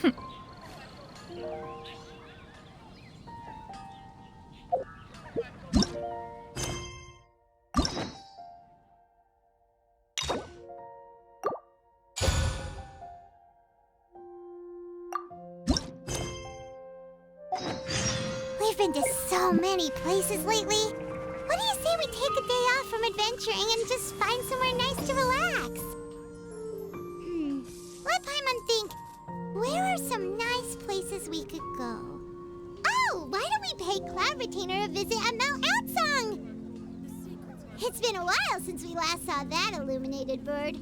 We've been to so many places lately. What do you say we take a day off from adventuring and just find somewhere nice to relax? Let Paimon think. Where are some nice places we could go? Oh, why don't we pay Cloud Retainer a visit at Mount Outsong? It's been a while since we last saw that illuminated bird.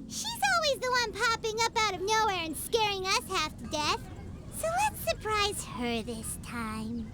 She's always the one popping up out of nowhere and scaring us half to death. So let's surprise her this time.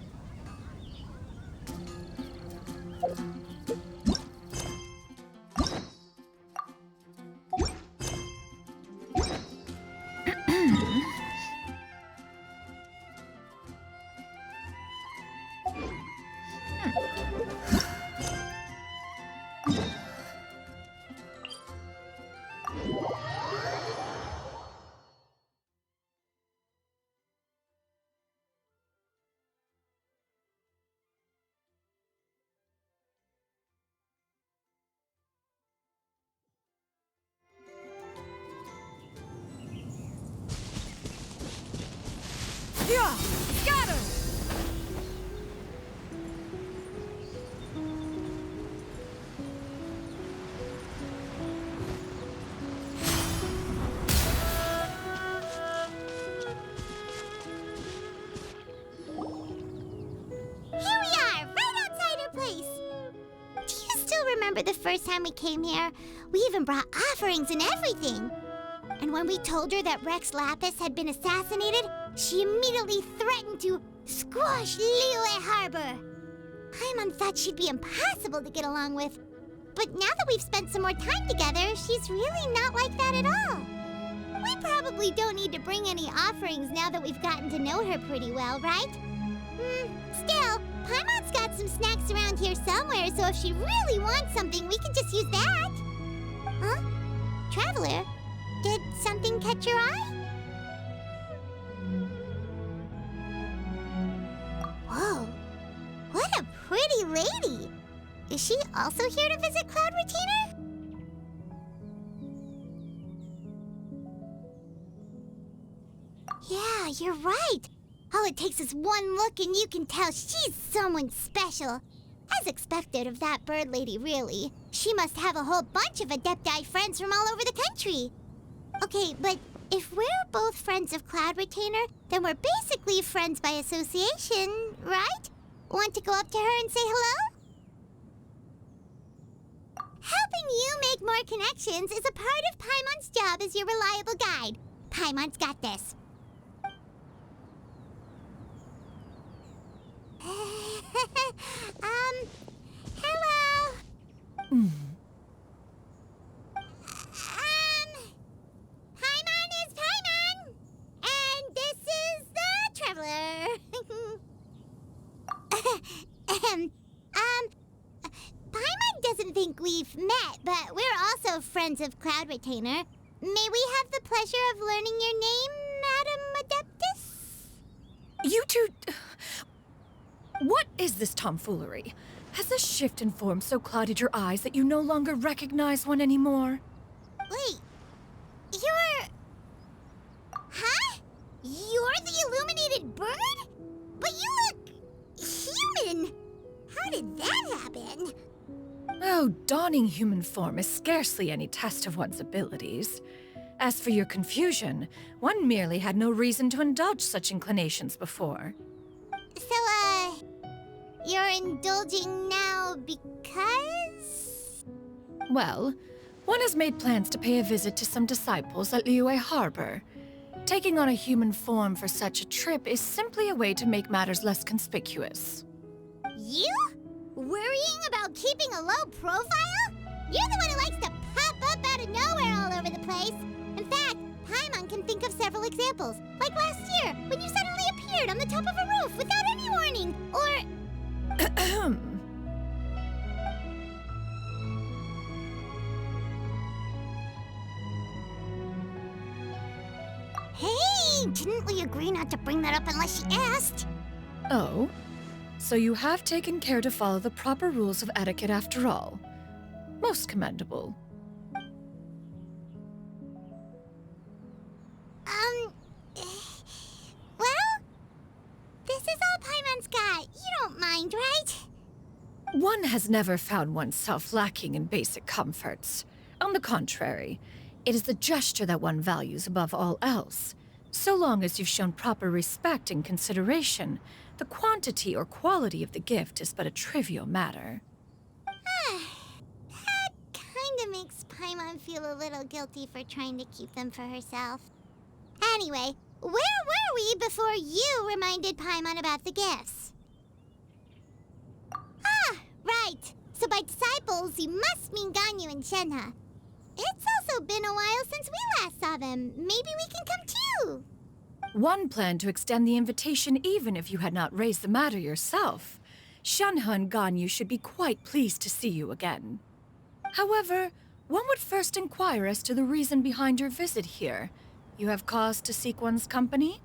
Yeah! Scatter! Here we are, right outside her place. Do you still remember the first time we came here? We even brought offerings and everything. And when we told her that Rex Lapis had been assassinated, she immediately threatened to squash Liyue Harbor. Paimon thought she'd be impossible to get along with. But now that we've spent some more time together, she's really not like that at all. We probably don't need to bring any offerings now that we've gotten to know her pretty well, right? Still, Paimon's got some snacks around here somewhere, so if she really wants something, we can just use that. Huh? Traveler? Did something catch your eye? Whoa, what a pretty lady! Is she also here to visit Cloud Retainer? Yeah, you're right. All it takes is one look and you can tell she's someone special. As expected of that bird lady, really. She must have a whole bunch of Adepti friends from all over the country. Okay, but if we're both friends of Cloud Retainer, then we're basically friends by association, right? Want to go up to her and say hello? Helping you make more connections is a part of Paimon's job as your reliable guide. Paimon's got this. Hello? Paimon is Paimon! And this is the Traveler. Paimon doesn't think we've met, but we're also friends of Cloud Retainer. May we have the pleasure of learning your name, Madam Adeptus? You two... What is this tomfoolery? Has this shift in form so clouded your eyes that you no longer recognize one anymore? Wait, you're... Huh? You're the illuminated bird? But you look... human! How did that happen? Oh, donning human form is scarcely any test of one's abilities. As for your confusion, one merely had no reason to indulge such inclinations before. So, you're indulging now because... Well, one has made plans to pay a visit to some disciples at Liyue Harbor. Taking on a human form for such a trip is simply a way to make matters less conspicuous. You? Worrying about keeping a low profile? You're the one who likes to pop up out of nowhere all over the place. In fact, Paimon can think of several examples. Like last year, when you suddenly appeared on the top of a roof without any warning. Or... Hey, Didn't we agree not to bring that up unless she asked? Oh? So you have taken care to follow the proper rules of etiquette after all. Most commendable. Well, this is all Paimon's got. You don't mind, right? One has never found oneself lacking in basic comforts. On the contrary, it is the gesture that one values above all else. So long as you've shown proper respect and consideration, the quantity or quality of the gift is but a trivial matter. That kinda makes Paimon feel a little guilty for trying to keep them for herself. Anyway, where were we before you reminded Paimon about the gifts? Ah, right. So by disciples, you must mean Ganyu and Shenhe. It's also been a while since we last saw them. Maybe we can come too. One planned to extend the invitation even if you had not raised the matter yourself. Shenhe and Ganyu should be quite pleased to see you again. However, one would first inquire as to the reason behind your visit here. You have cause to seek one's company?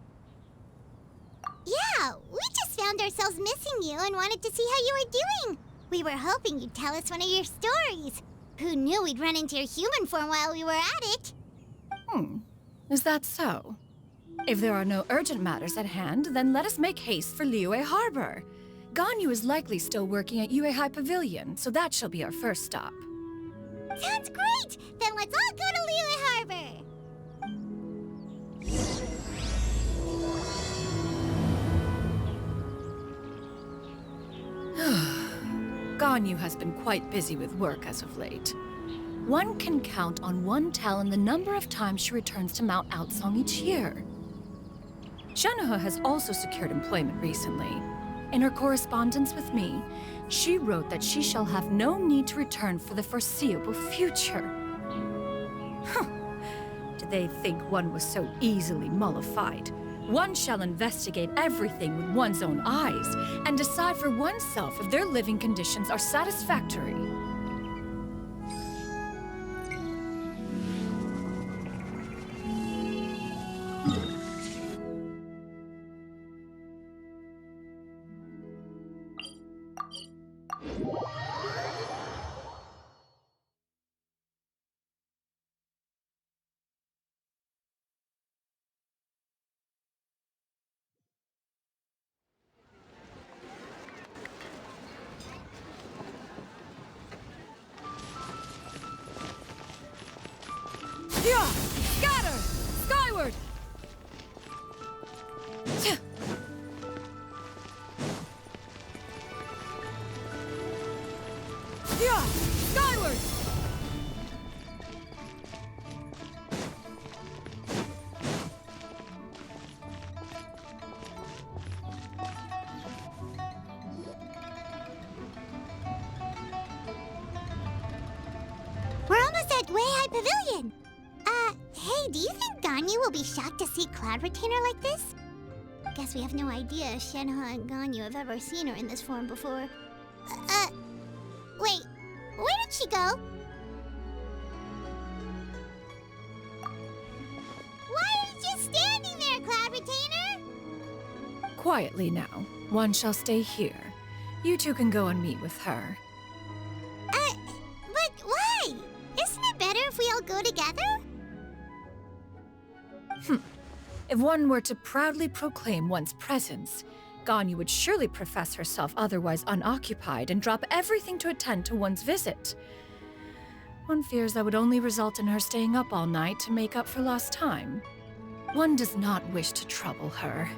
Yeah, we just found ourselves missing you and wanted to see how you were doing. We were hoping you'd tell us one of your stories. Who knew we'd run into your human form while we were at it? Is that so? If there are no urgent matters at hand, then let us make haste for Liyue Harbor. Ganyu is likely still working at Yue High Pavilion, so that shall be our first stop. Sounds great! Then let's all go to Liyue Harbor! Ganyu has been quite busy with work as of late. One can count on one talon the number of times she returns to Mount Outsong each year. Shenhe has also secured employment recently. In her correspondence with me, she wrote that she shall have no need to return for the foreseeable future. Did they think one was so easily mollified? One shall investigate everything with one's own eyes and decide for oneself if their living conditions are satisfactory. Yeah! Scatter! Skyward! Yeah! Skyward! We're almost at Way High Pavilion. Hey, do you think Ganyu will be shocked to see Cloud Retainer like this? Guess we have no idea if Shenhe and Ganyu have ever seen her in this form before. Wait, where did she go? Why are you just standing there, Cloud Retainer? Quietly now. One shall stay here. You two can go and meet with her. But why? Isn't it better if we all go together? If one were to proudly proclaim one's presence, Ganyu would surely profess herself otherwise unoccupied and drop everything to attend to one's visit. One fears that would only result in her staying up all night to make up for lost time. One does not wish to trouble her.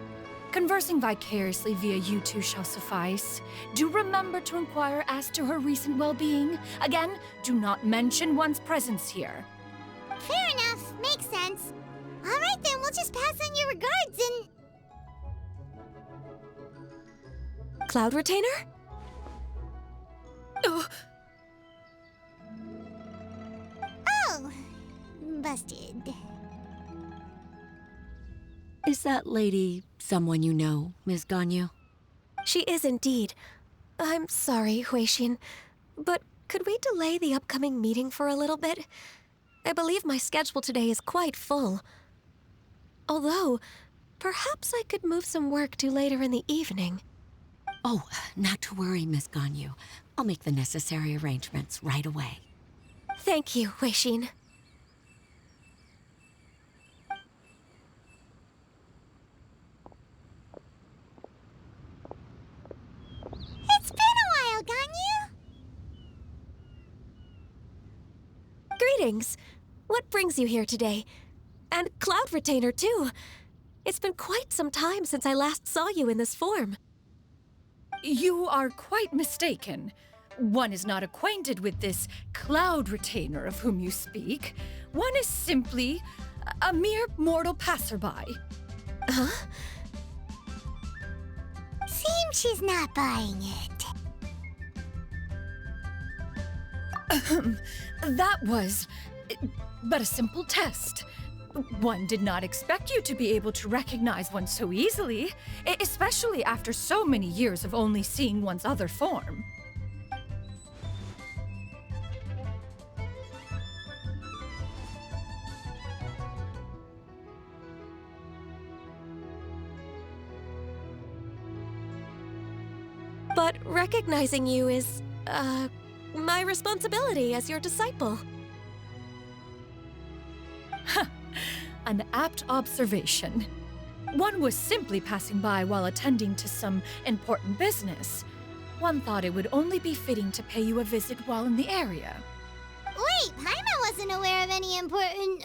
Conversing vicariously via you two shall suffice. Do remember to inquire as to her recent well-being. Again, do not mention one's presence here. Fair enough, makes sense. All right then, we'll just pass on your regards and... Cloud Retainer? Oh, Oh, busted. Is that lady someone you know, Miss Ganyu? She is indeed. I'm sorry, Huixin, but could we delay the upcoming meeting for a little bit? I believe my schedule today is quite full. Although, perhaps I could move some work to later in the evening. Oh, not to worry, Miss Ganyu. I'll make the necessary arrangements right away. Thank you, Huixin. It's been a while, Ganyu. Greetings. What brings you here today? And Cloud Retainer, too. It's been quite some time since I last saw you in this form. You are quite mistaken. One is not acquainted with this Cloud Retainer of whom you speak. One is simply a mere mortal passerby. Huh? Seems she's not buying it. That was but a simple test. One did not expect you to be able to recognize one so easily, especially after so many years of only seeing one's other form. But recognizing you is, my responsibility as your disciple. An apt observation. One was simply passing by while attending to some important business. One thought it would only be fitting to pay you a visit while in the area. Wait, Paimon wasn't aware of any important...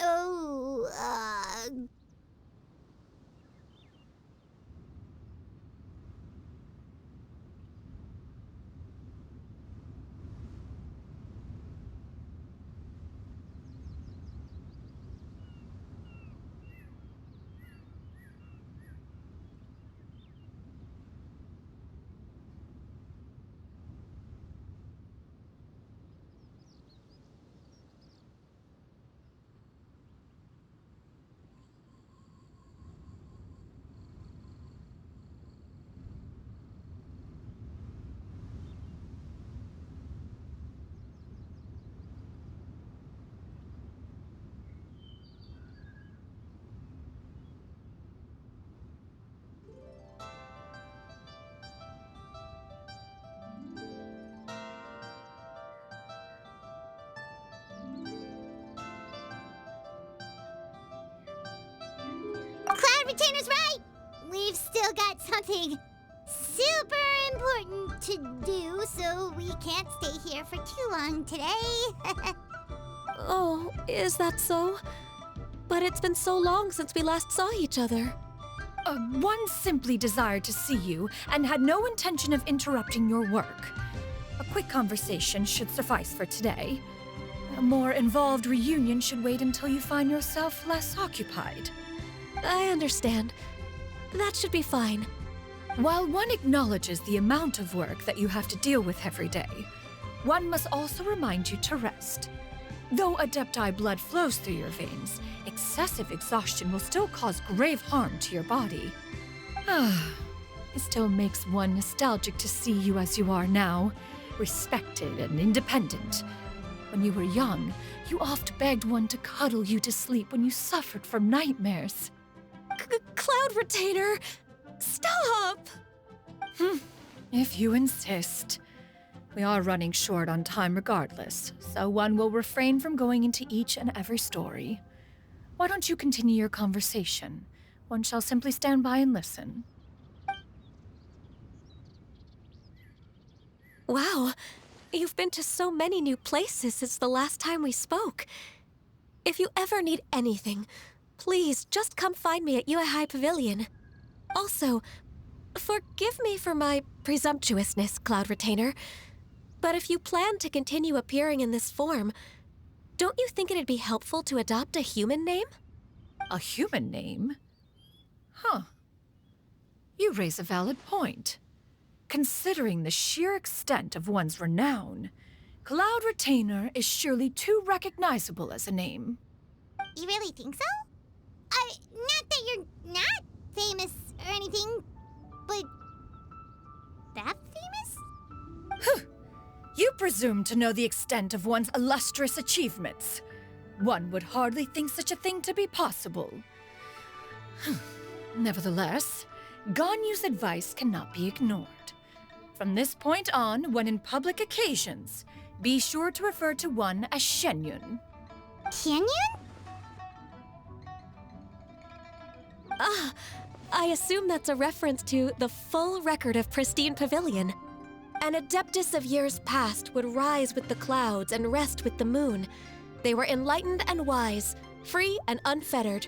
Cloud Retainer's right! We've still got something super important to do, so we can't stay here for too long today. Oh, is that so? But it's been so long since we last saw each other. One simply desired to see you and had no intention of interrupting your work. A quick conversation should suffice for today. A more involved reunion should wait until you find yourself less occupied. I understand. That should be fine. While one acknowledges the amount of work that you have to deal with every day, one must also remind you to rest. Though Adepti blood flows through your veins, excessive exhaustion will still cause grave harm to your body. It still makes one nostalgic to see you as you are now, respected and independent. When you were young, you oft begged one to cuddle you to sleep when you suffered from nightmares. Cloud Retainer! Stop! If you insist. We are running short on time regardless, so one will refrain from going into each and every story. Why don't you continue your conversation? One shall simply stand by and listen. Wow, you've been to so many new places since the last time we spoke. If you ever need anything, please just come find me at Yuehai Pavilion. Also, forgive me for my presumptuousness, Cloud Retainer, but if you plan to continue appearing in this form, don't you think it'd be helpful to adopt a human name? A human name? Huh. You raise a valid point. Considering the sheer extent of one's renown, Cloud Retainer is surely too recognizable as a name. You really think so? Not that you're not famous or anything, but that famous? You presume to know the extent of one's illustrious achievements. One would hardly think such a thing to be possible. Nevertheless, Ganyu's advice cannot be ignored. From this point on, when in public occasions, be sure to refer to one as Xianyun. Xianyun? Ah, I assume that's a reference to the full record of Pristine Pavilion. An adeptus of years past would rise with the clouds and rest with the moon. They were enlightened and wise, free and unfettered.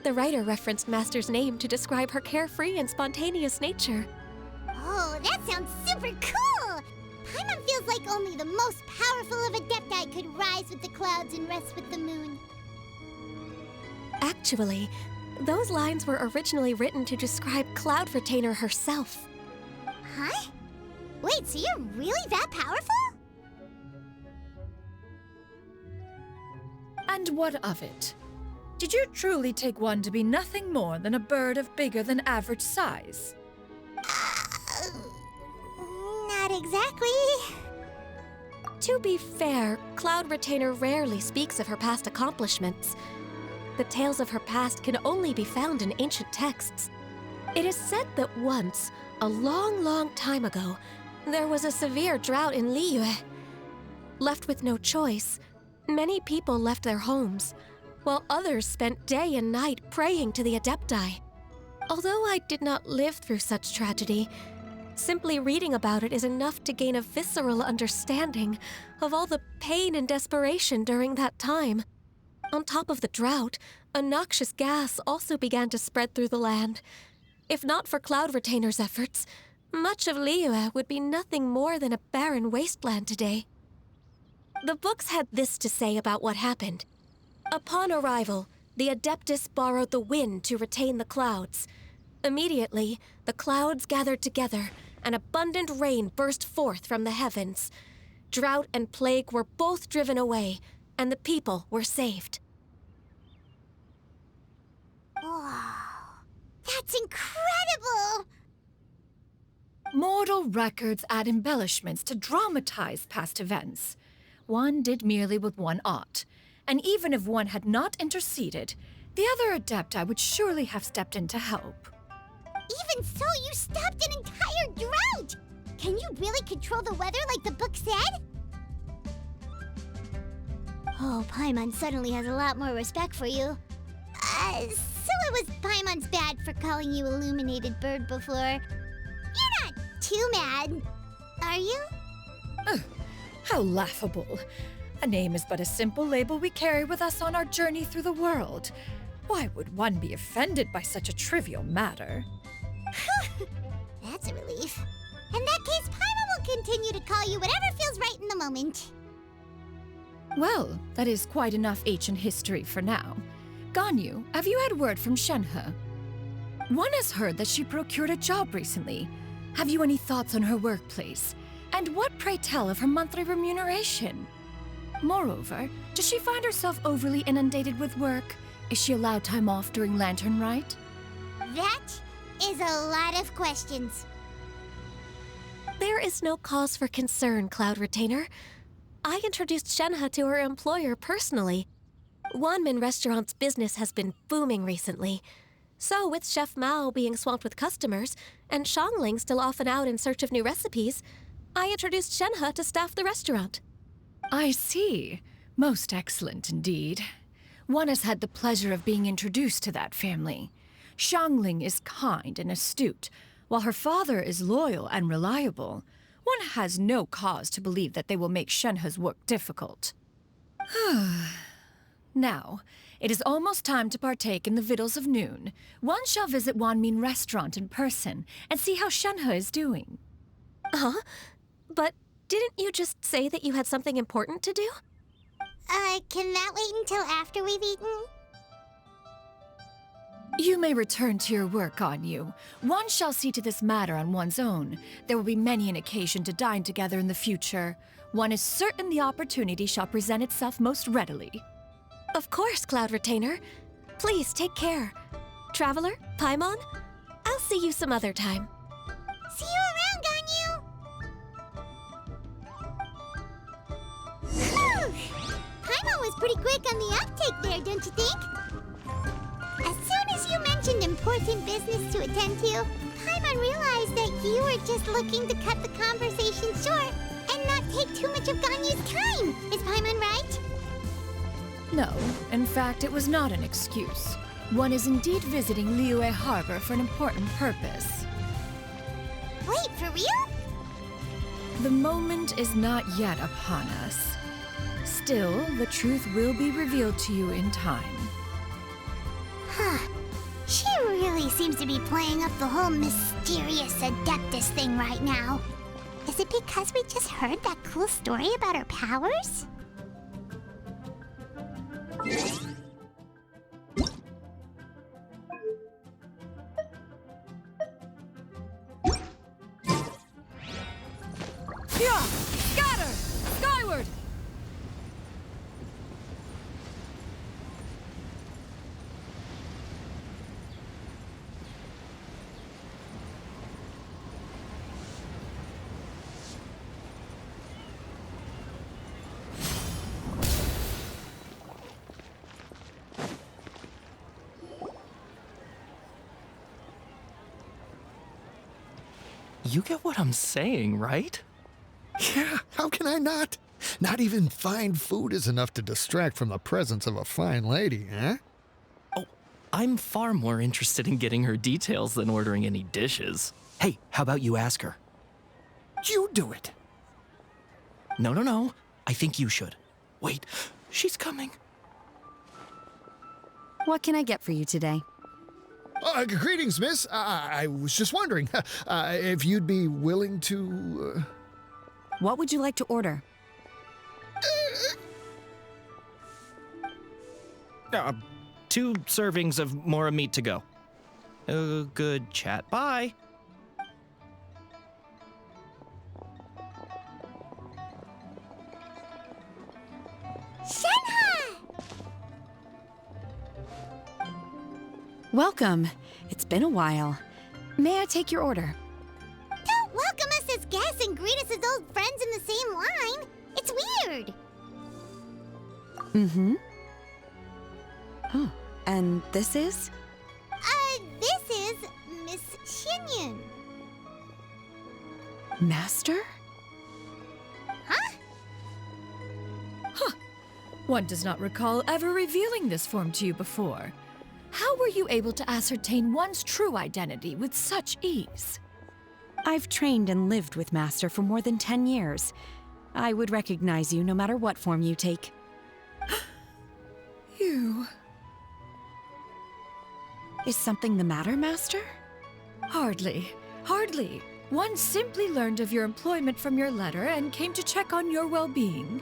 The writer referenced Master's name to describe her carefree and spontaneous nature. Oh, that sounds super cool! Paimon feels like only the most powerful of Adepti could rise with the clouds and rest with the moon. Actually, those lines were originally written to describe Cloud Retainer herself. Huh? Wait, so you're really that powerful? And what of it? Did you truly take one to be nothing more than a bird of bigger than average size? Not exactly. To be fair, Cloud Retainer rarely speaks of her past accomplishments. The tales of her past can only be found in ancient texts. It is said that once, a long, long time ago, there was a severe drought in Liyue. Left with no choice, many people left their homes, while others spent day and night praying to the Adepti. Although I did not live through such tragedy, simply reading about it is enough to gain a visceral understanding of all the pain and desperation during that time. On top of the drought, a noxious gas also began to spread through the land. If not for Cloud Retainer's efforts, much of Liyue would be nothing more than a barren wasteland today. The books had this to say about what happened. Upon arrival, the Adeptus borrowed the wind to retain the clouds. Immediately, the clouds gathered together, and abundant rain burst forth from the heavens. Drought and plague were both driven away, and the people were saved. Wow, that's incredible! Mortal records add embellishments to dramatize past events. One did merely what one ought, and even if one had not interceded, the other Adepti would surely have stepped in to help. Even so, you stopped an entire drought! Can you really control the weather like the book said? Oh, Paimon suddenly has a lot more respect for you. So it was Paimon's bad for calling you Illuminated Bird before. You're not too mad, are you? How laughable. A name is but a simple label we carry with us on our journey through the world. Why would one be offended by such a trivial matter? That's a relief. In that case, Paimon will continue to call you whatever feels right in the moment. Well, that is quite enough ancient history for now. Ganyu, have you had word from Shenhe? One has heard that she procured a job recently. Have you any thoughts on her workplace? And what, pray tell, of her monthly remuneration? Moreover, does she find herself overly inundated with work? Is she allowed time off during Lantern Rite? That is a lot of questions. There is no cause for concern, Cloud Retainer. I introduced Shenhe to her employer personally. Wanmin Restaurant's business has been booming recently. So, with Chef Mao being swamped with customers, and Xiangling still off and out in search of new recipes, I introduced Shenhe to staff the restaurant. I see. Most excellent indeed. One has had the pleasure of being introduced to that family. Xiangling is kind and astute, while her father is loyal and reliable. One has no cause to believe that they will make Shenhe's work difficult. Now, it is almost time to partake in the victuals of noon. One shall visit Wanmin Restaurant in person and see how Shenhe is doing. Huh? But didn't you just say that you had something important to do? Can that wait until after we've eaten? You may return to your work, Ganyu. One shall see to this matter on one's own. There will be many an occasion to dine together in the future. One is certain the opportunity shall present itself most readily. Of course, Cloud Retainer. Please take care. Traveler, Paimon, I'll see you some other time. See you around, Ganyu! Phew! Paimon was pretty quick on the uptake there, don't you think? As soon as you mentioned mentioned important business to attend to, Paimon realized that you were just looking to cut the conversation short and not take too much of Ganyu's time. Is Paimon right? No, in fact, it was not an excuse. One is indeed visiting Liyue Harbor for an important purpose. Wait, for real? The moment is not yet upon us. Still, the truth will be revealed to you in time. Huh. She really seems to be playing up the whole mysterious Adeptus thing right now. Is it because we just heard that cool story about her powers? Yeah! Scatter! Skyward! You get what I'm saying, right? Yeah, how can I not? Not even fine food is enough to distract from the presence of a fine lady, eh? Oh, I'm far more interested in getting her details than ordering any dishes. Hey, how about you ask her? You do it. No. I think you should. Wait, she's coming. What can I get for you today? Greetings, miss. I was just wondering if you'd be willing to... What would you like to order? 2 servings of Mora meat to go. Good chat. Bye. Shenhe! Welcome. It's been a while. May I take your order? Don't welcome us as guests and greet us as old friends in the same line. It's weird. Mm-hmm. Oh, and this is? This is Miss Xianyun. Master? Huh? One does not recall ever revealing this form to you before. How were you able to ascertain one's true identity with such ease? I've trained and lived with Master for more than 10 years. I would recognize you no matter what form you take. You... Is something the matter, Master? Hardly. One simply learned of your employment from your letter and came to check on your well-being.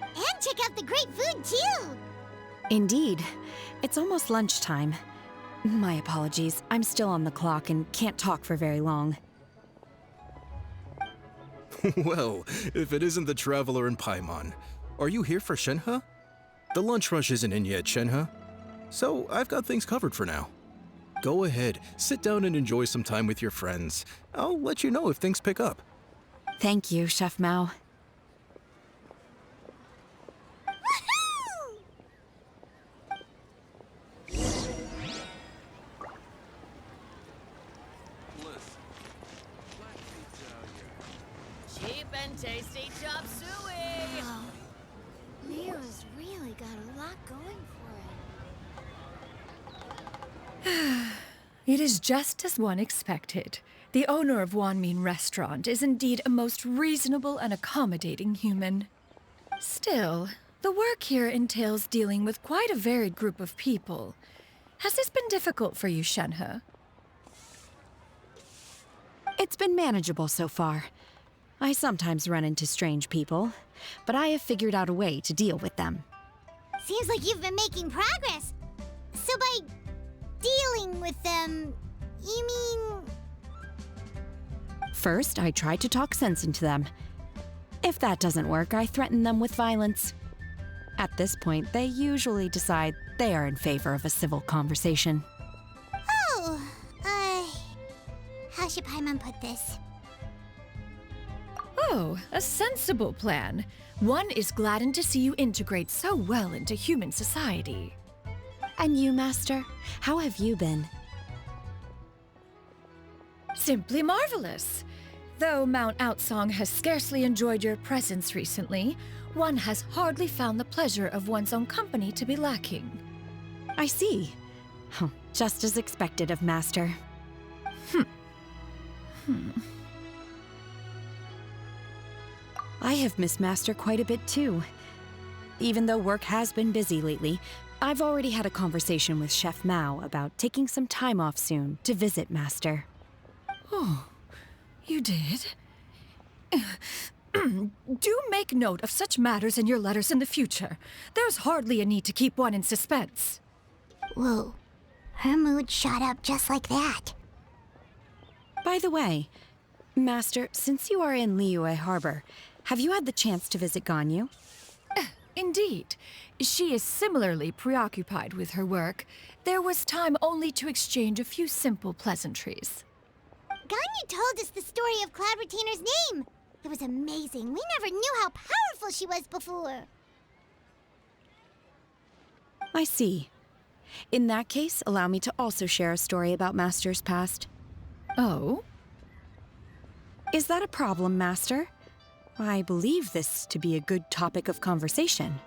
And check out the great food, too. Indeed. It's almost lunchtime. My apologies. I'm still on the clock and can't talk for very long. Well, if it isn't the traveler in Paimon, are you here for Shenhe? The lunch rush isn't in yet, Shenhe. So I've got things covered for now. Go ahead, sit down and enjoy some time with your friends. I'll let you know if things pick up. Thank you, Chef Mao. Cheap and tasty chop suey! Wow. Leo's really got a lot going for it. It is just as one expected. The owner of Wanmin Restaurant is indeed a most reasonable and accommodating human. Still, the work here entails dealing with quite a varied group of people. Has this been difficult for you, Shenhe? It's been manageable so far. I sometimes run into strange people, but I have figured out a way to deal with them. Seems like you've been making progress. So by dealing with them, you mean... First, I try to talk sense into them. If that doesn't work, I threaten them with violence. At this point, they usually decide they are in favor of a civil conversation. Oh, how should Paimon put this? Oh, a sensible plan. One is gladdened to see you integrate so well into human society. And you, Master? How have you been? Simply marvelous. Though Mount Outsong has scarcely enjoyed your presence recently, one has hardly found the pleasure of one's own company to be lacking. I see. Oh, just as expected of Master. I have missed Master quite a bit too. Even though work has been busy lately, I've already had a conversation with Chef Mao about taking some time off soon to visit Master. Oh, you did? Do make note of such matters in your letters in the future. There's hardly a need to keep one in suspense. Whoa. Her mood shot up just like that. By the way, Master, since you are in Liyue Harbor, have you had the chance to visit Ganyu? Indeed. She is similarly preoccupied with her work. There was time only to exchange a few simple pleasantries. Ganyu told us the story of Cloud Retainer's name. It was amazing. We never knew how powerful she was before. I see. In that case, allow me to also share a story about Master's past. Oh? Is that a problem, Master? I believe this to be a good topic of conversation.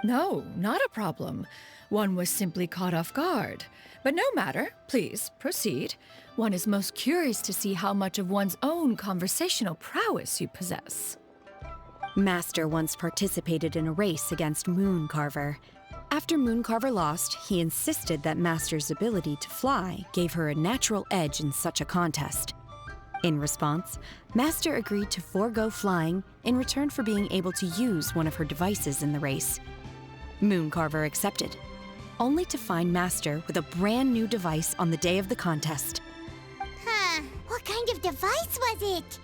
No, not a problem. One was simply caught off guard. But no matter. Please, proceed. One is most curious to see how much of one's own conversational prowess you possess. Master once participated in a race against Mooncarver. After Mooncarver lost, he insisted that Master's ability to fly gave her a natural edge in such a contest. In response, Master agreed to forego flying in return for being able to use one of her devices in the race. Mooncarver accepted, only to find Master with a brand new device on the day of the contest. Huh. What kind of device was it?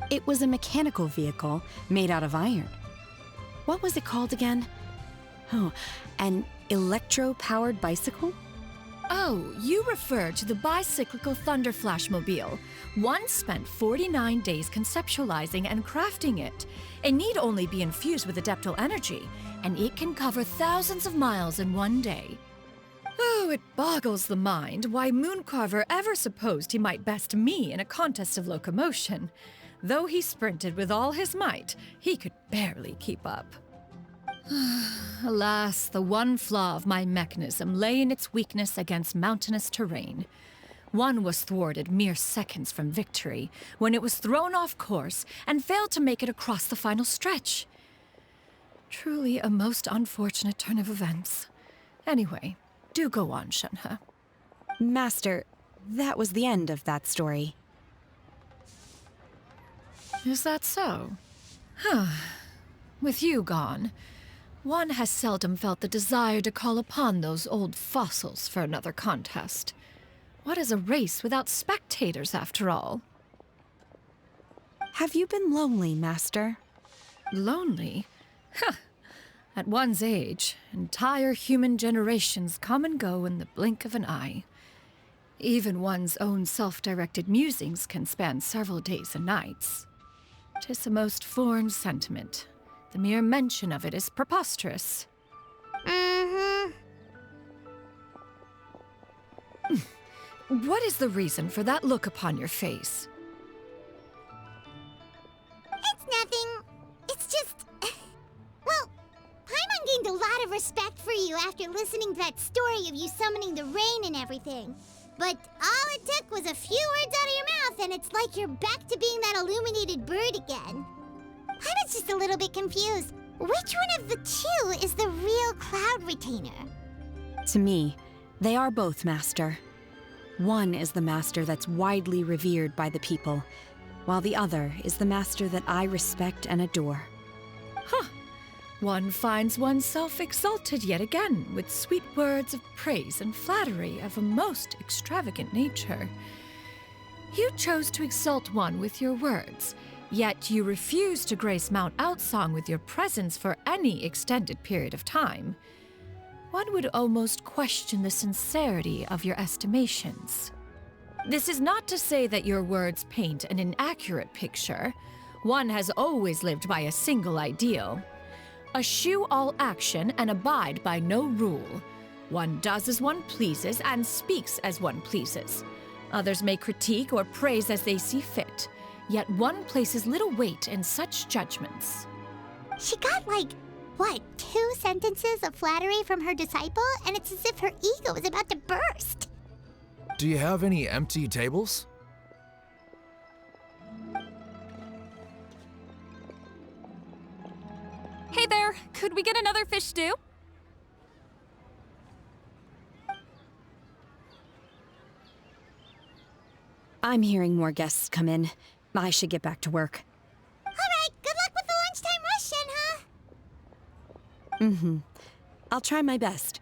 It was a mechanical vehicle made out of iron. What was it called again? Oh, an electro-powered bicycle? Oh, you refer to the bicyclical Thunder Flashmobile. One spent 49 days conceptualizing and crafting it. It need only be infused with adeptal energy, and it can cover thousands of miles in one day. Oh, it boggles the mind why Mooncarver ever supposed he might best me in a contest of locomotion. Though he sprinted with all his might, he could barely keep up. Alas, the one flaw of my mechanism lay in its weakness against mountainous terrain. One was thwarted mere seconds from victory, when it was thrown off course and failed to make it across the final stretch. Truly a most unfortunate turn of events. Anyway, do go on, Shenhe. Master, that was the end of that story. Is that so? With you gone, one has seldom felt the desire to call upon those old fossils for another contest. What is a race without spectators, after all? Have you been lonely, Master? Lonely? At one's age, entire human generations come and go in the blink of an eye. Even one's own self-directed musings can span several days and nights. 'Tis a most foreign sentiment. The mere mention of it is preposterous. What is the reason for that look upon your face? It's nothing. It's just... Well, Paimon gained a lot of respect for you after listening to that story of you summoning the rain and everything. But all it took was a few words out of your mouth and it's like you're back to being that illuminated bird again. Paimon's just a little bit confused. Which one of the two is the real Cloud Retainer? To me, they are both, Master. One is the Master that's widely revered by the people, while the other is the Master that I respect and adore. One finds oneself exalted yet again with sweet words of praise and flattery of a most extravagant nature. You chose to exalt one with your words, yet you refuse to grace Mount Outsong with your presence for any extended period of time. One would almost question the sincerity of your estimations. This is not to say that your words paint an inaccurate picture. One has always lived by a single ideal. Eschew all action and abide by no rule. One does as one pleases and speaks as one pleases. Others may critique or praise as they see fit, yet one places little weight in such judgments. She got like, what, 2 sentences of flattery from her disciple, and it's as if her ego is about to burst. Do you have any empty tables? Hey there, could we get another fish stew? I'm hearing more guests come in. I should get back to work. All right, good luck with the lunchtime rush, Shenhe. Mm-hmm. I'll try my best.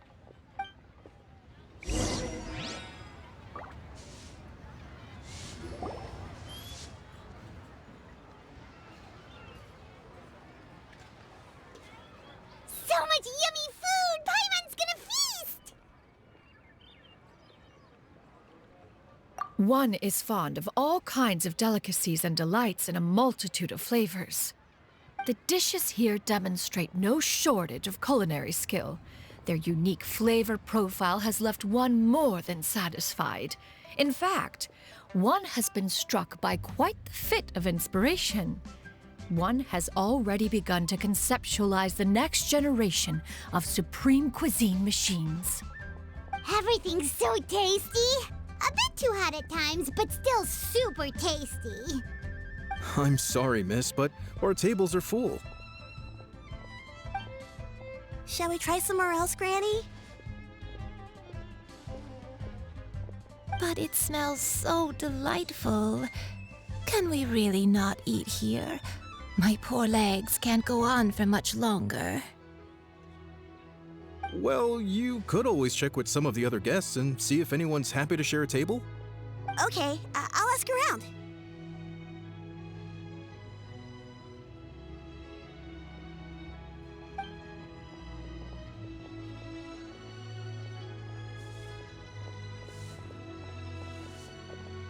So much yummy food! Paimon's gonna feast! One is fond of all kinds of delicacies and delights in a multitude of flavors. The dishes here demonstrate no shortage of culinary skill. Their unique flavor profile has left one more than satisfied. In fact, one has been struck by quite the fit of inspiration. One has already begun to conceptualize the next generation of supreme cuisine machines. Everything's so tasty! A bit too hot at times, but still super tasty. I'm sorry, miss, but our tables are full. Shall we try somewhere else, Granny? But it smells so delightful. Can we really not eat here? My poor legs can't go on for much longer. Well, you could always check with some of the other guests and see if anyone's happy to share a table. Okay, I'll ask around.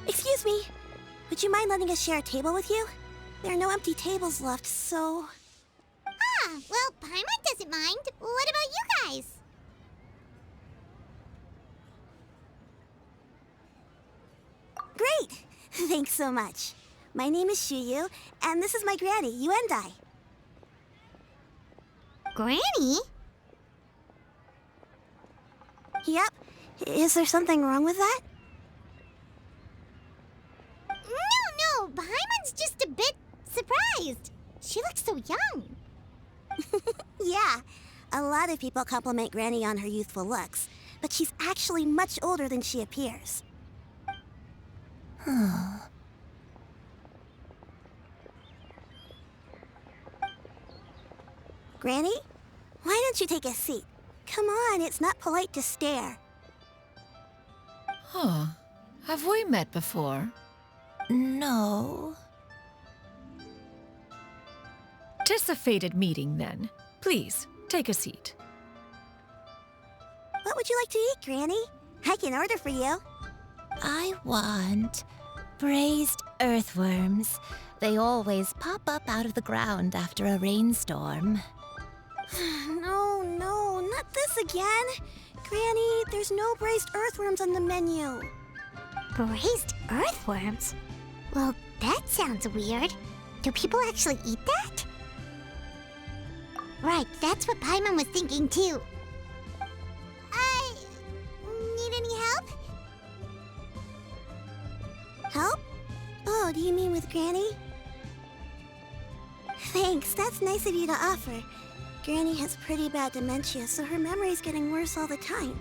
Excuse me, would you mind letting us share a table with you? There are no empty tables left, so... Ah, well, Paimon doesn't mind. What about you guys? Great! Thanks so much. My name is Xianyun, and this is my granny, Yuendai. Granny? Yep. Is there something wrong with that? No, Paimon's just a bit surprised. She looks so young. Yeah, a lot of people compliment Granny on her youthful looks, but she's actually much older than she appears. Granny, why don't you take a seat? Come on, it's not polite to stare. Huh. Have we met before? No. 'Tis a fated meeting, then. Please, take a seat. What would you like to eat, Granny? I can order for you. I want braised earthworms. They always pop up out of the ground after a rainstorm. No, not this again. Granny, there's no braised earthworms on the menu. Braised earthworms? Well, that sounds weird. Do people actually eat that? Right, that's what Paimon was thinking too. Need any help? Help? Oh, do you mean with Granny? Thanks, that's nice of you to offer. Granny has pretty bad dementia, so her memory's getting worse all the time.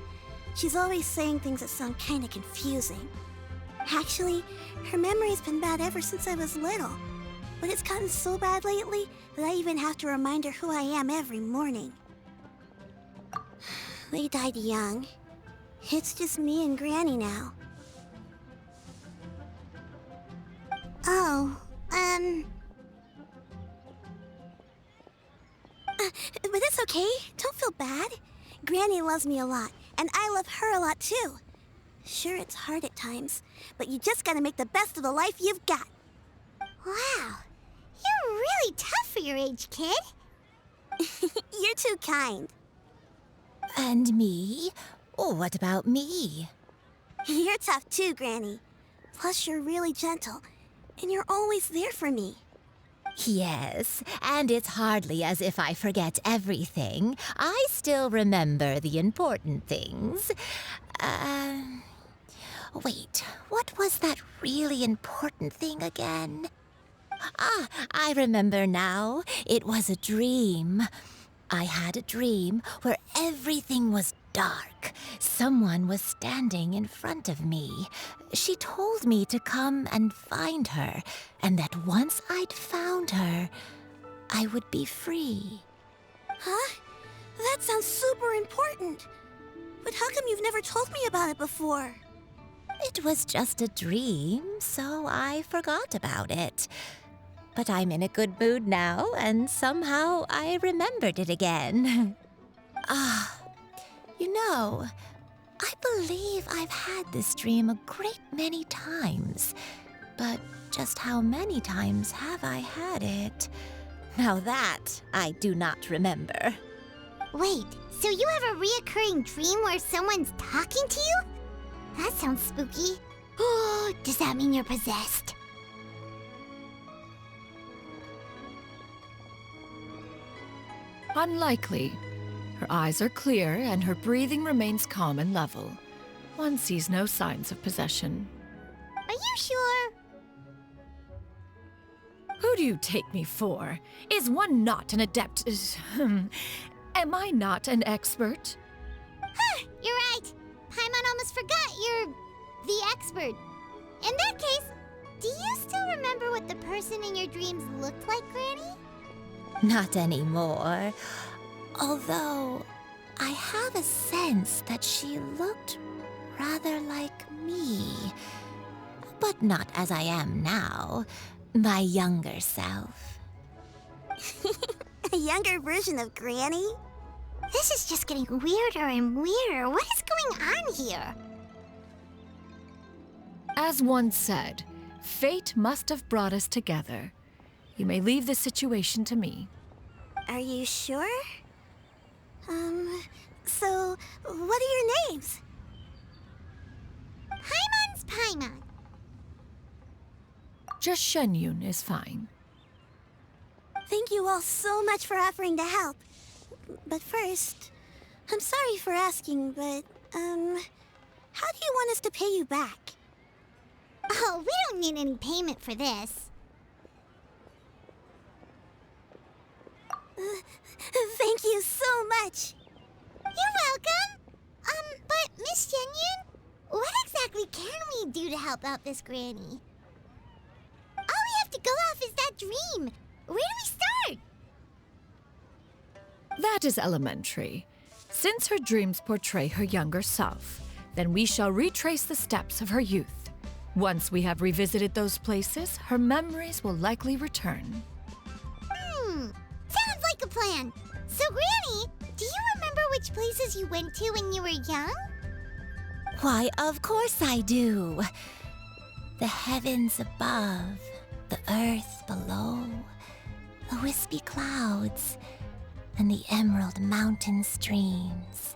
She's always saying things that sound kinda confusing. Actually, her memory's been bad ever since I was little. But it's gotten so bad lately that I even have to remind her who I am every morning. They died young. It's just me and Granny now. But it's okay. Don't feel bad. Granny loves me a lot, and I love her a lot too. Sure, it's hard at times, but you just gotta make the best of the life you've got. Wow, you're really tough for your age, kid. You're too kind. And me? What about me? You're tough too, Granny. Plus, you're really gentle, and you're always there for me. Yes, and it's hardly as if I forget everything. I still remember the important things. Wait, what was that really important thing again? Ah, I remember now. It was a dream. I had a dream where everything was dark. Someone was standing in front of me. She told me to come and find her, and that once I'd found her, I would be free. Huh? That sounds super important. But how come you've never told me about it before? It was just a dream, so I forgot about it. But I'm in a good mood now, and somehow I remembered it again. You know, I believe I've had this dream a great many times. But just how many times have I had it? Now that I do not remember. Wait, so you have a reoccurring dream where someone's talking to you? That sounds spooky. Oh, does that mean you're possessed? Unlikely. Her eyes are clear and her breathing remains calm and level. One sees no signs of possession. Are you sure? Who do you take me for? Is one not an adept? Am I not an expert? Huh, you're right. Paimon almost forgot you're the expert. In that case, do you still remember what the person in your dreams looked like, Granny? Not anymore. Although, I have a sense that she looked rather like me. But not as I am now. My younger self. A younger version of Granny? This is just getting weirder and weirder. What is going on here? As one said, fate must have brought us together. You may leave the situation to me. Are you sure? So, what are your names? Paimon's Paimon. Just Xianyun is fine. Thank you all so much for offering to help. But first, I'm sorry for asking, but, how do you want us to pay you back? Oh, we don't need any payment for this. Thank you so much. You're welcome. But Miss Xianyun, what exactly can we do to help out this granny? All we have to go off is that dream. Where do we start? That is elementary. Since her dreams portray her younger self, then we shall retrace the steps of her youth. Once we have revisited those places, her memories will likely return. Sounds like a plan. So, Granny, do you remember which places you went to when you were young? Why, of course I do. The heavens above, the earth below, the wispy clouds, and the emerald mountain streams.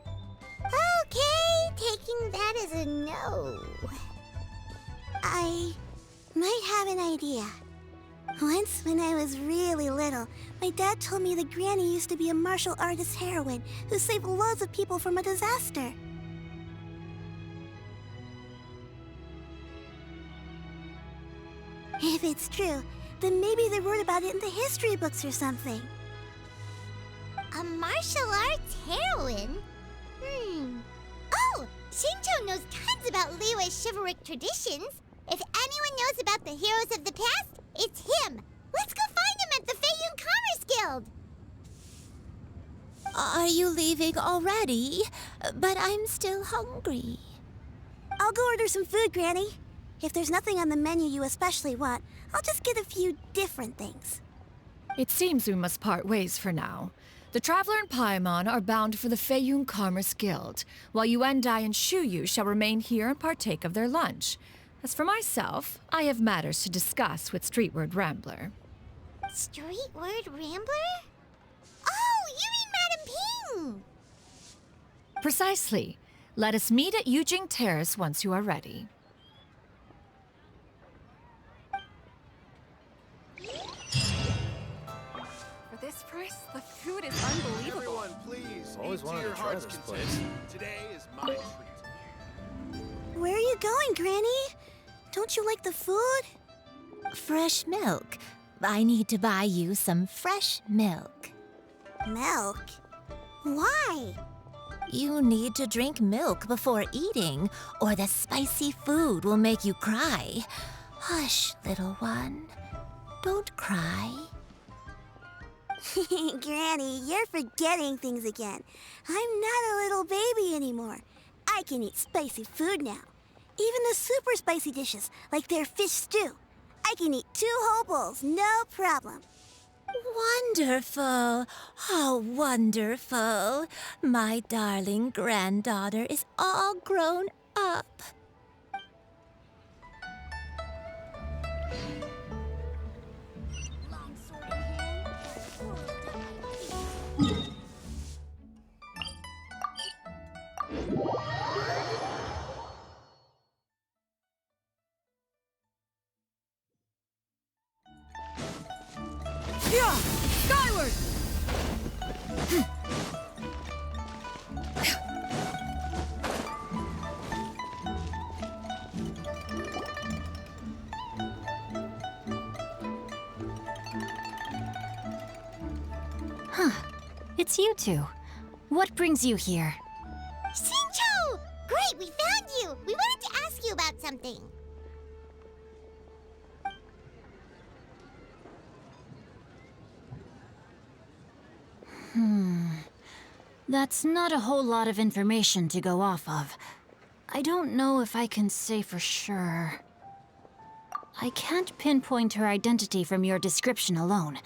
Okay, taking that as a no. I might have an idea. Once, when I was really little, my dad told me that Granny used to be a martial artist heroine who saved loads of people from a disaster. If it's true, then maybe they wrote about it in the history books or something. A martial arts heroine? Oh, Shinto knows tons about Liyue's chivalric traditions. If anyone knows about the heroes of the past, it's him. Let's go find him at the Xianyun Commerce Guild. Are you leaving already? But I'm still hungry. I'll go order some food, Granny. If there's nothing on the menu you especially want, I'll just get a few different things. It seems we must part ways for now. The Traveler and Paimon are bound for the Xianyun Commerce Guild, while Yuendai and Shuyu shall remain here and partake of their lunch. As for myself, I have matters to discuss with Streetward Rambler. Streetward Rambler? Oh, you mean Madam Ping! Precisely. Let us meet at Yujing Terrace once you are ready. Chris, the food is unbelievable. Everyone, please. Always eat to wanted your to try heart's this content. place. Today is my treat. Where are you going, Granny? Don't you like the food? Fresh milk. I need to buy you some fresh milk. Milk? Why? You need to drink milk before eating, or the spicy food will make you cry. Hush, little one. Don't cry. Granny, you're forgetting things again. I'm not a little baby anymore. I can eat spicy food now. Even the super spicy dishes, like their fish stew. I can eat 2 whole bowls, no problem. Wonderful. Oh, wonderful. My darling granddaughter is all grown up. Yeah! Skyward! It's you two. What brings you here? Xinqiu! Great, we found you! We wanted to ask you about something. That's not a whole lot of information to go off of. I don't know if I can say for sure. I can't pinpoint her identity from your description alone,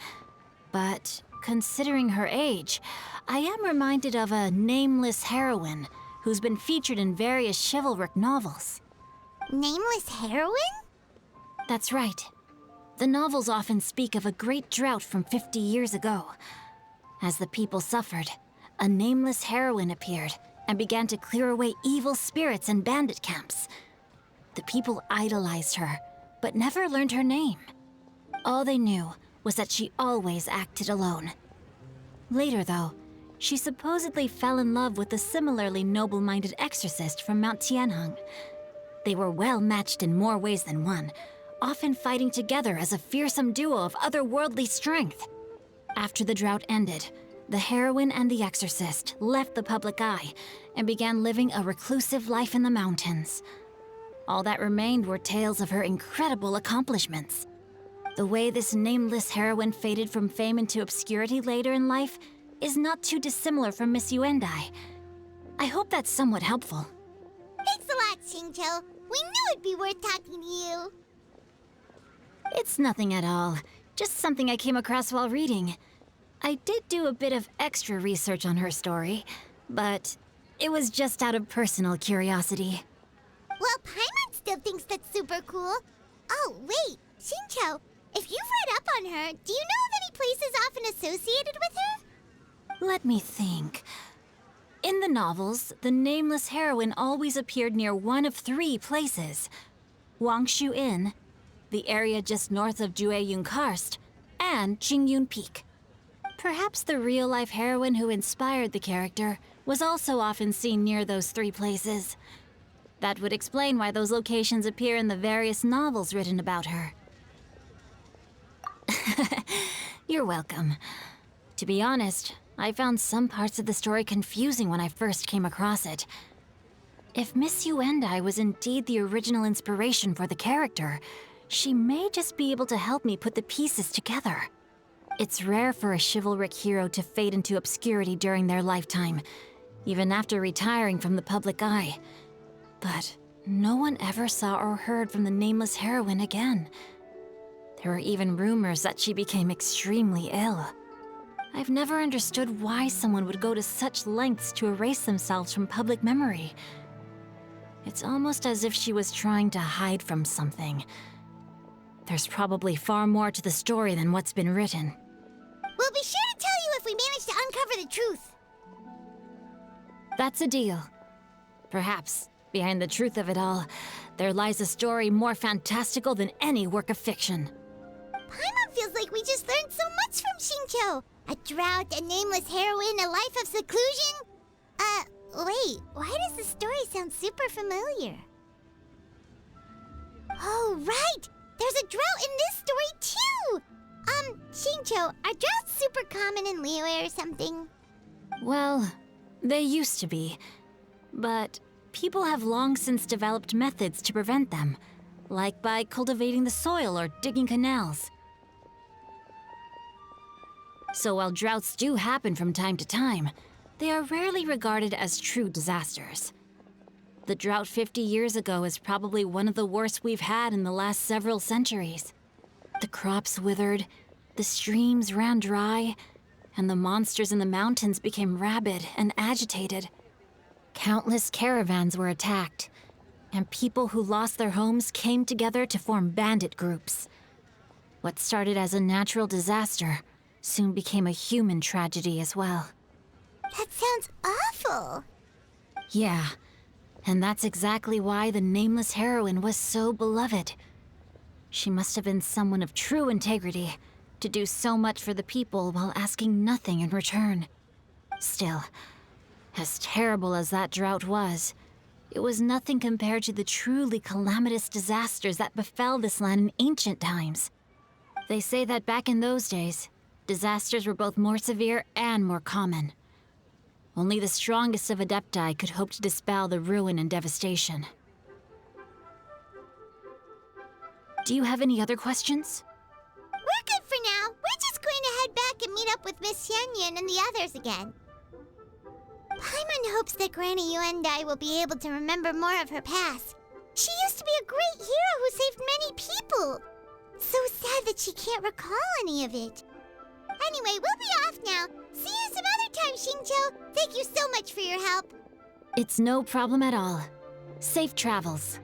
but considering her age, I am reminded of a nameless heroine who's been featured in various chivalric novels. Nameless heroine? That's right. The novels often speak of a great drought from 50 years ago. As the people suffered, a nameless heroine appeared and began to clear away evil spirits and bandit camps. The people idolized her, but never learned her name. All they knew was that she always acted alone. Later, though, she supposedly fell in love with a similarly noble-minded exorcist from Mount Tianheng. They were well matched in more ways than one, often fighting together as a fearsome duo of otherworldly strength. After the drought ended, the heroine and the exorcist left the public eye and began living a reclusive life in the mountains. All that remained were tales of her incredible accomplishments. The way this nameless heroine faded from fame into obscurity later in life is not too dissimilar from Miss Yuendai. I hope that's somewhat helpful. Thanks a lot, Xingqiu. We knew it'd be worth talking to you. It's nothing at all, just something I came across while reading. I did do a bit of extra research on her story, but it was just out of personal curiosity. Well, Paimon still thinks that's super cool. Oh, wait, Xingqiu, if you've read up on her, do you know of any places often associated with her? Let me think. In the novels, the nameless heroine always appeared near one of 3 places. Wangshu Inn, the area just north of Jueyun Karst, and Qingyun Peak. Perhaps the real-life heroine who inspired the character was also often seen near those 3 places. That would explain why those locations appear in the various novels written about her. You're welcome. To be honest, I found some parts of the story confusing when I first came across it. If Miss Yuendai was indeed the original inspiration for the character, she may just be able to help me put the pieces together. It's rare for a chivalric hero to fade into obscurity during their lifetime, even after retiring from the public eye. But no one ever saw or heard from the nameless heroine again. There were even rumors that she became extremely ill. I've never understood why someone would go to such lengths to erase themselves from public memory. It's almost as if she was trying to hide from something. There's probably far more to the story than what's been written. We'll be sure to tell you if we manage to uncover the truth. That's a deal. Perhaps, behind the truth of it all, there lies a story more fantastical than any work of fiction. Paimon feels like we just learned so much from Xingqiu. A drought, a nameless heroine, a life of seclusion? Wait, why does the story sound super familiar? Oh, right! There's a drought in this story, too! Shincho, are droughts super common in Liyue or something? Well, they used to be. But people have long since developed methods to prevent them, like by cultivating the soil or digging canals. So while droughts do happen from time to time, they are rarely regarded as true disasters. The drought 50 years ago is probably one of the worst we've had in the last several centuries. The crops withered, the streams ran dry, and the monsters in the mountains became rabid and agitated. Countless caravans were attacked, and people who lost their homes came together to form bandit groups. What started as a natural disaster soon became a human tragedy as well. That sounds awful. Yeah, and that's exactly why the nameless heroine was so beloved. She must have been someone of true integrity, to do so much for the people while asking nothing in return. Still, as terrible as that drought was, it was nothing compared to the truly calamitous disasters that befell this land in ancient times. They say that back in those days, disasters were both more severe and more common. Only the strongest of Adepti could hope to dispel the ruin and devastation. Do you have any other questions? We're good for now. We're just going to head back and meet up with Miss Xianyun and the others again. Paimon hopes that Granny Yuendai will be able to remember more of her past. She used to be a great hero who saved many people. So sad that she can't recall any of it. Anyway, we'll be off now. See you some other time, Xingqiu. Thank you so much for your help. It's no problem at all. Safe travels.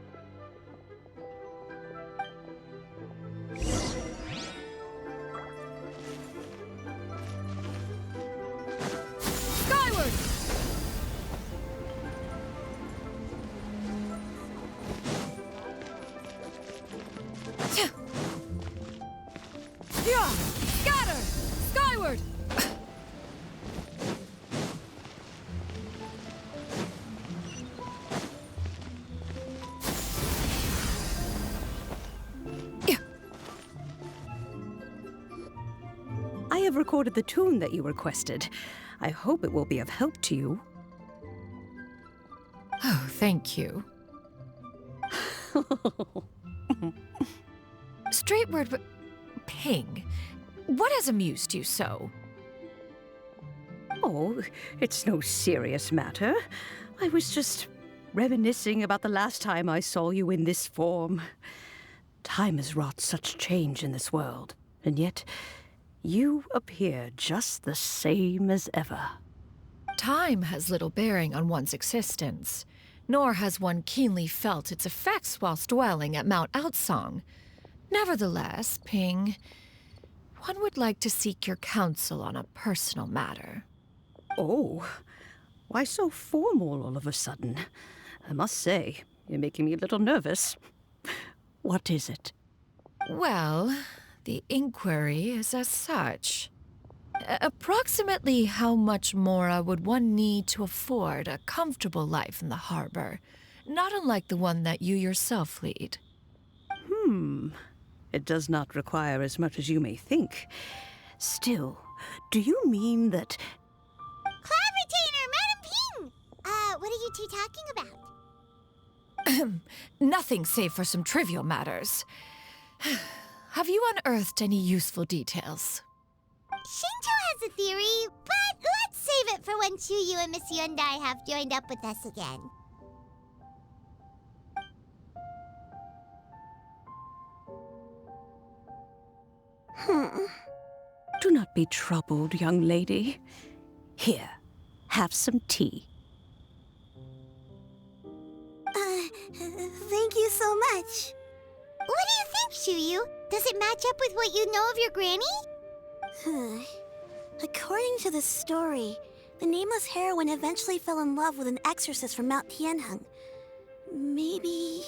Skyward! Yeah! Scatter! Skyward! I have recorded the tune that you requested. I hope it will be of help to you. Oh, thank you. Straight word, but Ping, what has amused you so? Oh, it's no serious matter. I was just reminiscing about the last time I saw you in this form. Time has wrought such change in this world, and yet you appear just the same as ever. Time has little bearing on one's existence, nor has one keenly felt its effects whilst dwelling at Mount Outsong. Nevertheless, Ping, one would like to seek your counsel on a personal matter. Oh, why so formal all of a sudden? I must say, you're making me a little nervous. What is it? Well, the inquiry is as such. Approximately how much more would one need to afford a comfortable life in the harbor, not unlike the one that you yourself lead? It does not require as much as you may think. Still, do you mean that... Cloud Retainer, Madam Ping! What are you two talking about? Nothing save for some trivial matters. Have you unearthed any useful details? Shinto has a theory, but let's save it for when Chuyu and Miss Yuendai have joined up with us again. Do not be troubled, young lady. Here, have some tea. Thank you so much. What do you think, Chuyu? Does it match up with what you know of your granny? According to the story, the nameless heroine eventually fell in love with an exorcist from Mount Tianheng. Maybe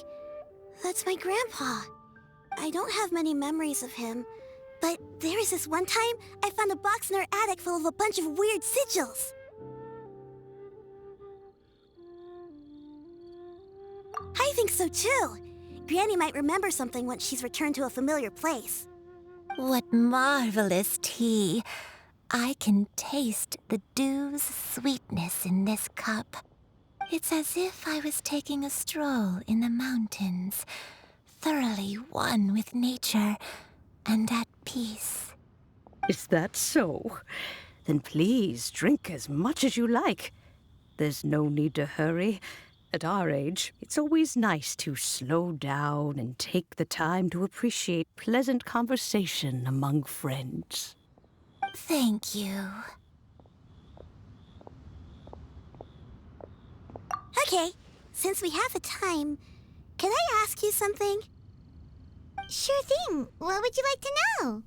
that's my grandpa. I don't have many memories of him, But there was this one time I found a box in our attic full of a bunch of weird sigils. I think so too. Granny might remember something once she's returned to a familiar place. What marvelous tea. I can taste the dew's sweetness in this cup. It's as if I was taking a stroll in the mountains, thoroughly one with nature and at peace. Is that so? Then please drink as much as you like. There's no need to hurry. At our age, it's always nice to slow down and take the time to appreciate pleasant conversation among friends. Thank you. Okay, since we have the time, can I ask you something? Sure thing. What would you like to know?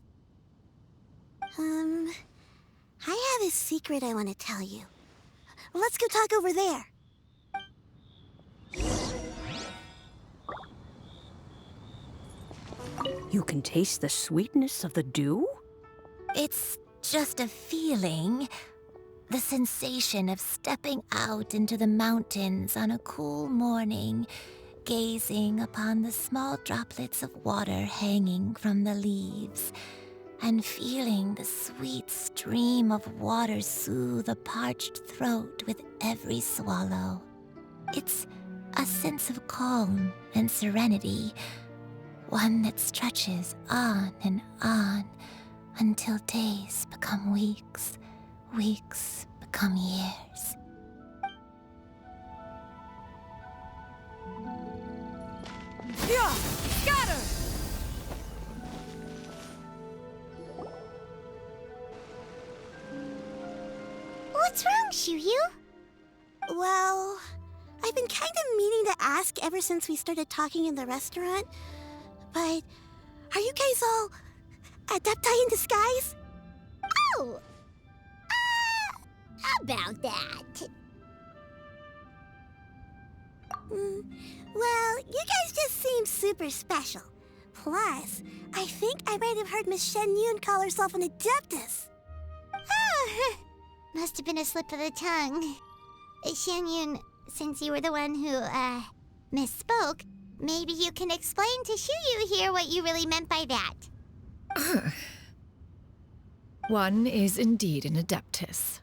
I have a secret I want to tell you. Let's go talk over there. You can taste the sweetness of the dew? It's just a feeling. The sensation of stepping out into the mountains on a cool morning, gazing upon the small droplets of water hanging from the leaves, and feeling the sweet stream of water soothe a parched throat with every swallow. It's a sense of calm and serenity, one that stretches on and on until days become weeks, weeks become years. Yeah! Scatter! What's wrong, Xianyun? Well, I've been kind of meaning to ask ever since we started talking in the restaurant, but are you guys all adepti in disguise? Oh! How about that? Well, you guys just seem super special. Plus, I think I might have heard Miss Xianyun call herself an adeptus. Oh, must have been a slip of the tongue. Xianyun, since you were the one who, misspoke, maybe you can explain to Xianyun here what you really meant by that. One is indeed an adeptus.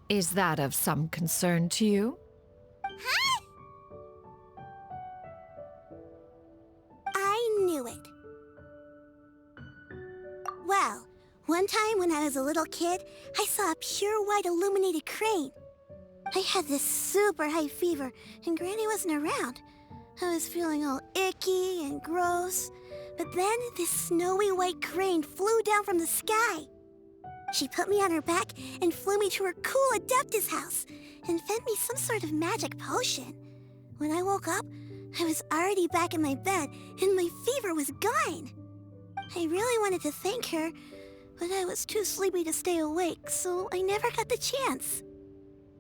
Is that of some concern to you? Huh? I knew it. Well, one time when I was a little kid, I saw a pure white illuminated crane. I had this super high fever, and Granny wasn't around. I was feeling all icky and gross. But then this snowy white crane flew down from the sky. She put me on her back and flew me to her cool Adeptus house and fed me some sort of magic potion. When I woke up, I was already back in my bed and my fever was gone. I really wanted to thank her, but I was too sleepy to stay awake, so I never got the chance.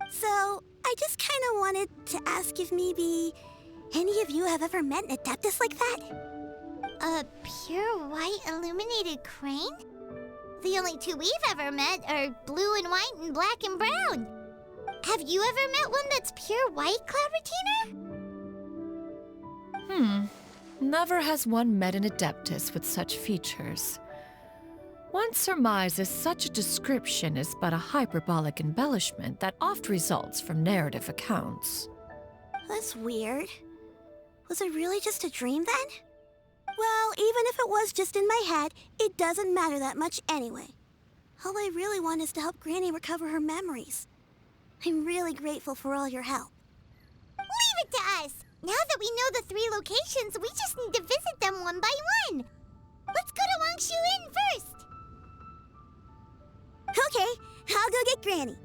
So, I just kind of wanted to ask if maybe any of you have ever met an Adeptus like that? A pure white illuminated crane? The only two we've ever met are blue and white and black and brown. Have you ever met one that's pure white, Clovertina? Never has one met an adeptus with such features. One surmises such a description is but a hyperbolic embellishment that oft results from narrative accounts. That's weird. Was it really just a dream then? Well, even if it was just in my head, it doesn't matter that much anyway. All I really want is to help Granny recover her memories. I'm really grateful for all your help. Leave it to us! Now that we know the 3 locations, we just need to visit them one by one. Let's go to Wangshu Inn first. Okay, I'll go get Granny.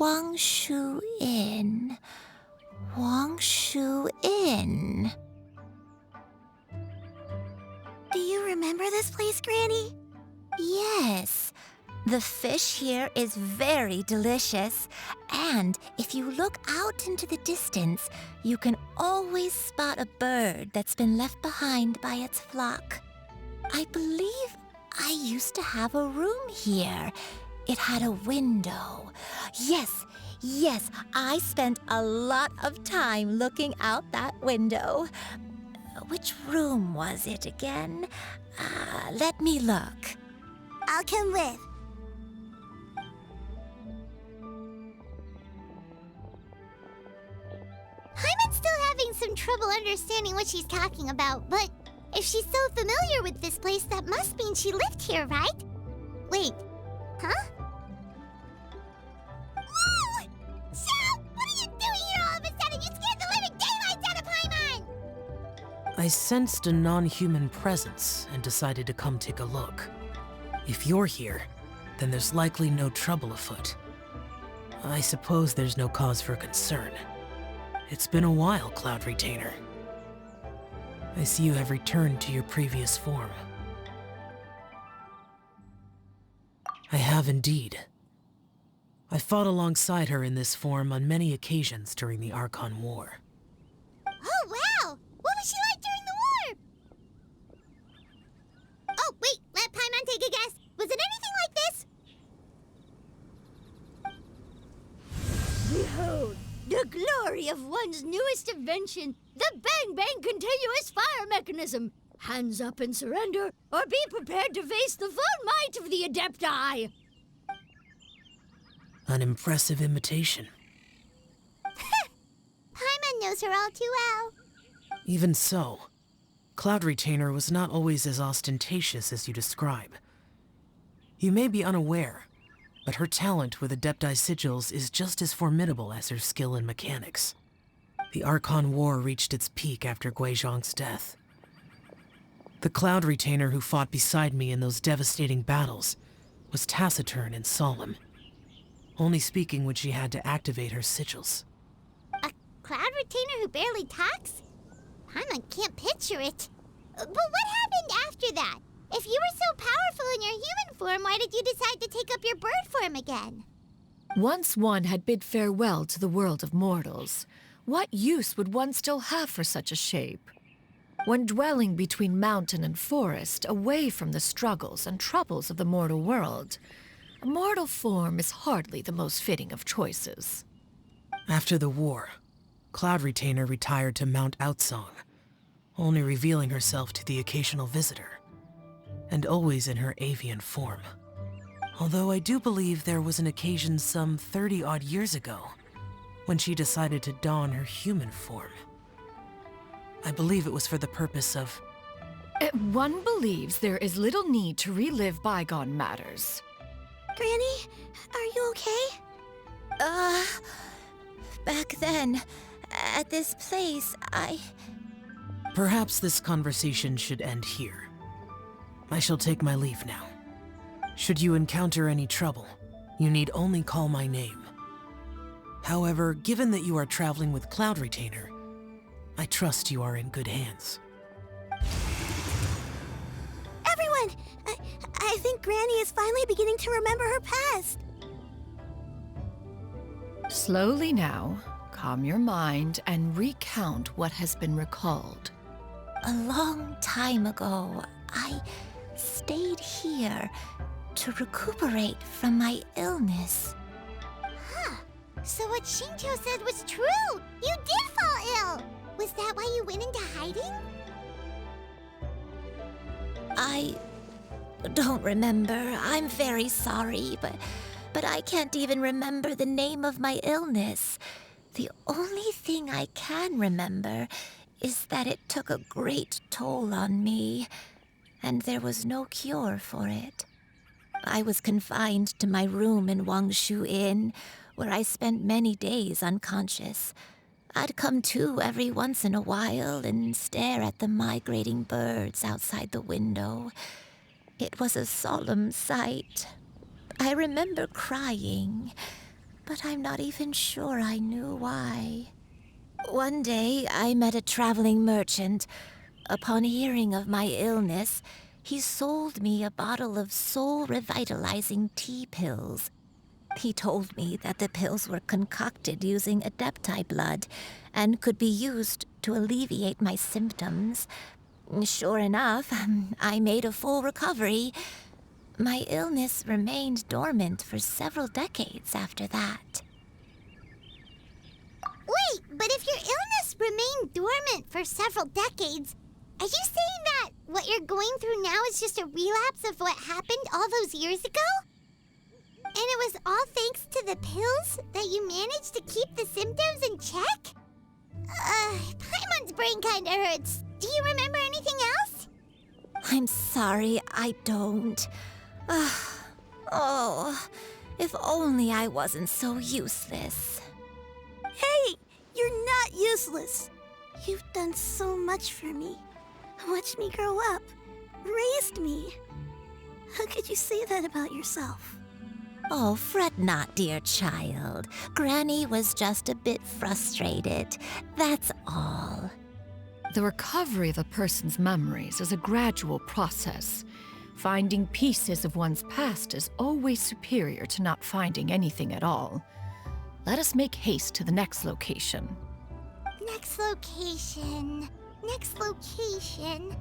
Wangshu Inn. Wangshu Inn. Do you remember this place, Granny? Yes. The fish here is very delicious, and if you look out into the distance, you can always spot a bird that's been left behind by its flock. I believe I used to have a room here. It had a window. Yes, I spent a lot of time looking out that window. Which room was it again? Let me look. I'll come with. Hyman's still having some trouble understanding what she's talking about, but if she's so familiar with this place, that must mean she lived here, right? Wait, huh? Whoa! Shao! What are you doing here all of a sudden? You scared the living daylights out of Paimon! I sensed a non-human presence and decided to come take a look. If you're here, then there's likely no trouble afoot. I suppose there's no cause for concern. It's been a while, Cloud Retainer. I see you have returned to your previous form. I have indeed. I fought alongside her in this form on many occasions during the Archon War. Oh, wow! What was she like during the war? Oh, wait, let Paimon take a guess. Was it anything like this? Behold, the glory of one's newest invention, the Bang Bang Continuous Fire Mechanism. Hands up and surrender, or be prepared to face the full might of the Adepti. An impressive imitation. Paimon knows her all too well. Even so, Cloud Retainer was not always as ostentatious as you describe. You may be unaware, but her talent with Adepti sigils is just as formidable as her skill in mechanics. The Archon War reached its peak after Guizhong's death. The Cloud Retainer who fought beside me in those devastating battles was taciturn and solemn, only speaking when she had to activate her sigils. A Cloud Retainer who barely talks? Paimon can't picture it. But what happened after that? If you were so powerful in your human form, why did you decide to take up your bird form again? Once one had bid farewell to the world of mortals, what use would one still have for such a shape? When dwelling between mountain and forest, away from the struggles and troubles of the mortal world, a mortal form is hardly the most fitting of choices. After the war, Cloud Retainer retired to Mount Outsong, only revealing herself to the occasional visitor, and always in her avian form. Although I do believe there was an occasion some 30-odd years ago when she decided to don her human form. I believe it was for the purpose of... One believes there is little need to relive bygone matters. Granny, are you okay? Back then, at this place, Perhaps this conversation should end here. I shall take my leave now. Should you encounter any trouble, you need only call my name. However, given that you are traveling with Cloud Retainer, I trust you are in good hands. Everyone! I think Granny is finally beginning to remember her past. Slowly now, calm your mind and recount what has been recalled. A long time ago, I stayed here to recuperate from my illness. Huh. So what Shinto said was true! You did fall ill! Was that why you went into hiding? I don't remember. I'm very sorry, but I can't even remember the name of my illness. The only thing I can remember is that it took a great toll on me, and there was no cure for it. I was confined to my room in Wangshu Inn, where I spent many days unconscious. I'd come to every once in a while and stare at the migrating birds outside the window. It was a solemn sight. I remember crying. but I'm not even sure I knew why. One day, I met a traveling merchant. Upon hearing of my illness, he sold me a bottle of soul-revitalizing tea pills. He told me that the pills were concocted using Adepti blood and could be used to alleviate my symptoms. Sure enough, I made a full recovery. My illness remained dormant for several decades after that. Wait, but if your illness remained dormant for several decades, are you saying that what you're going through now is just a relapse of what happened all those years ago? And it was all thanks to the pills that you managed to keep the symptoms in check? Paimon's brain kinda hurts. Do you remember anything else? I'm sorry, I don't. Oh, if only I wasn't so useless. Hey, you're not useless. You've done so much for me. Watched me grow up. Raised me. How could you say that about yourself? Oh, fret not, dear child. Granny was just a bit frustrated. That's all. The recovery of a person's memories is a gradual process. Finding pieces of one's past is always superior to not finding anything at all. Let us make haste to the next location. Next location. Next location.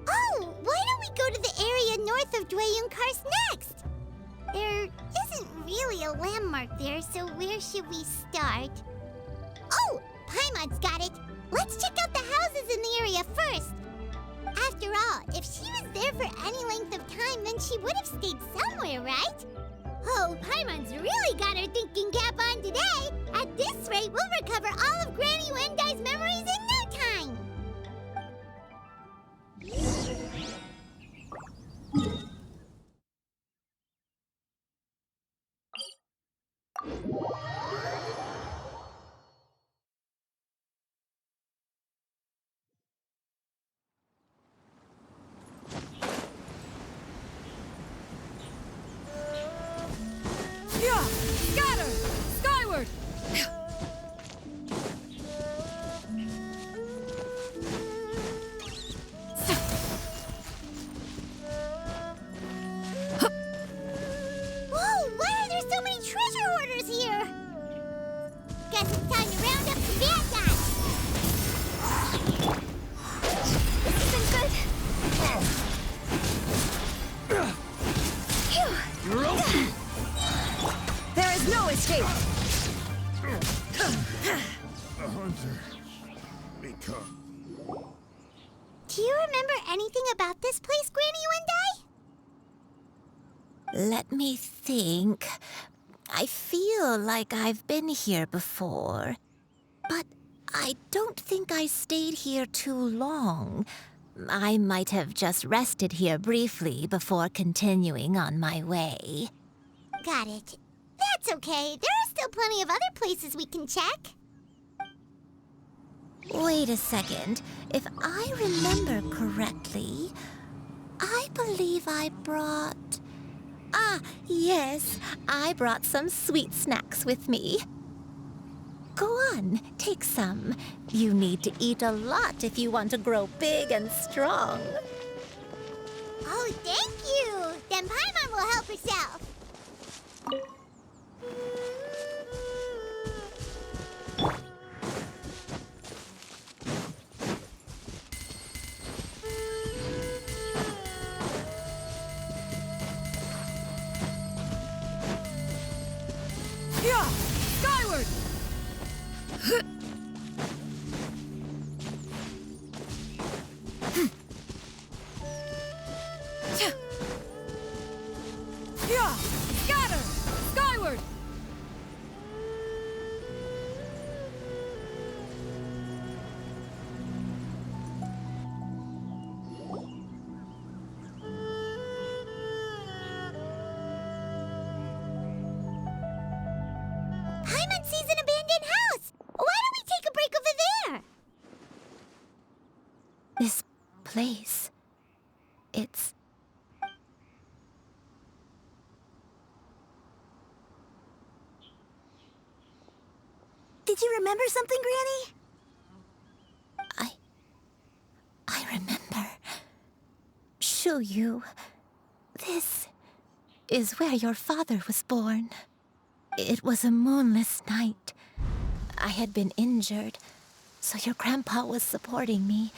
Oh, why don't we go to the area north of Dwayun Karst next? There isn't really a landmark there, so where should we start? Oh, Paimon's got it. Let's check out the houses in the area first. After all, if she was there for any length of time, then she would have stayed somewhere, right? Oh, Paimon's really got her thinking cap on today. At this rate, we'll recover all of Granny Wendai's memories in no time. Yeah! Scatter! Skyward! Whoa, why are there so many treasure hoarders here? Guess it's time to round up the bad guys. This isn't good. You're open! There is no escape! The hunter become. Do you remember anything about this place, Granny Wendai? Let me think. I feel like I've been here before, but I don't think I stayed here too long. I might have just rested here briefly before continuing on my way. Got it. That's okay. There are still plenty of other places we can check. Wait a second. If I remember correctly, I believe I brought... Ah, yes. I brought some sweet snacks with me. Go on, take some. You need to eat a lot if you want to grow big and strong. Oh, thank you. Then Paimon will help herself. Yeah! Skyward! Yeah! Scatter! Skyward! Paimon sees an abandoned house. Why don't we take a break over there? This place... it's... Don't you remember something, Granny? I remember. Xianyun, this is where your father was born. It was a moonless night. I had been injured, so your grandpa was supporting me.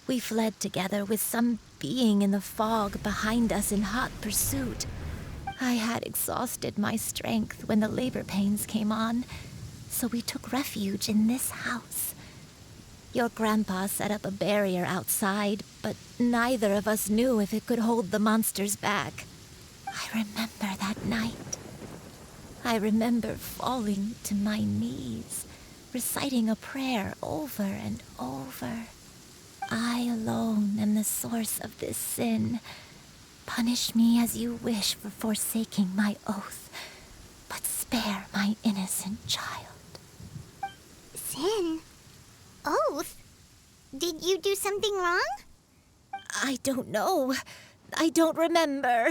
We fled together with some being in the fog behind us in hot pursuit. I had exhausted my strength when the labor pains came on, so we took refuge in this house. Your grandpa set up a barrier outside, but neither of us knew if it could hold the monsters back. I remember that night. I remember falling to my knees, reciting a prayer over and over. I alone am the source of this sin. Punish me as you wish for forsaking my oath, but spare my innocent child. Sin? Oath? Did you do something wrong? I don't know. I don't remember.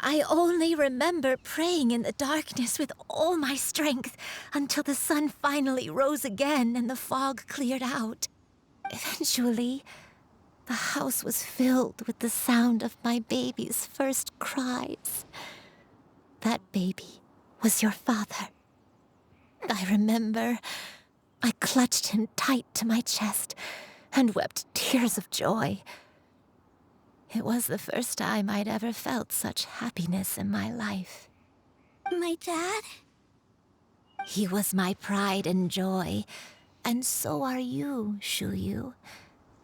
I only remember praying in the darkness with all my strength until the sun finally rose again and the fog cleared out. Eventually, the house was filled with the sound of my baby's first cries. That baby was your father. I remember I clutched him tight to my chest and wept tears of joy. It was the first time I'd ever felt such happiness in my life. My dad? He was my pride and joy, and so are you, Xianyun.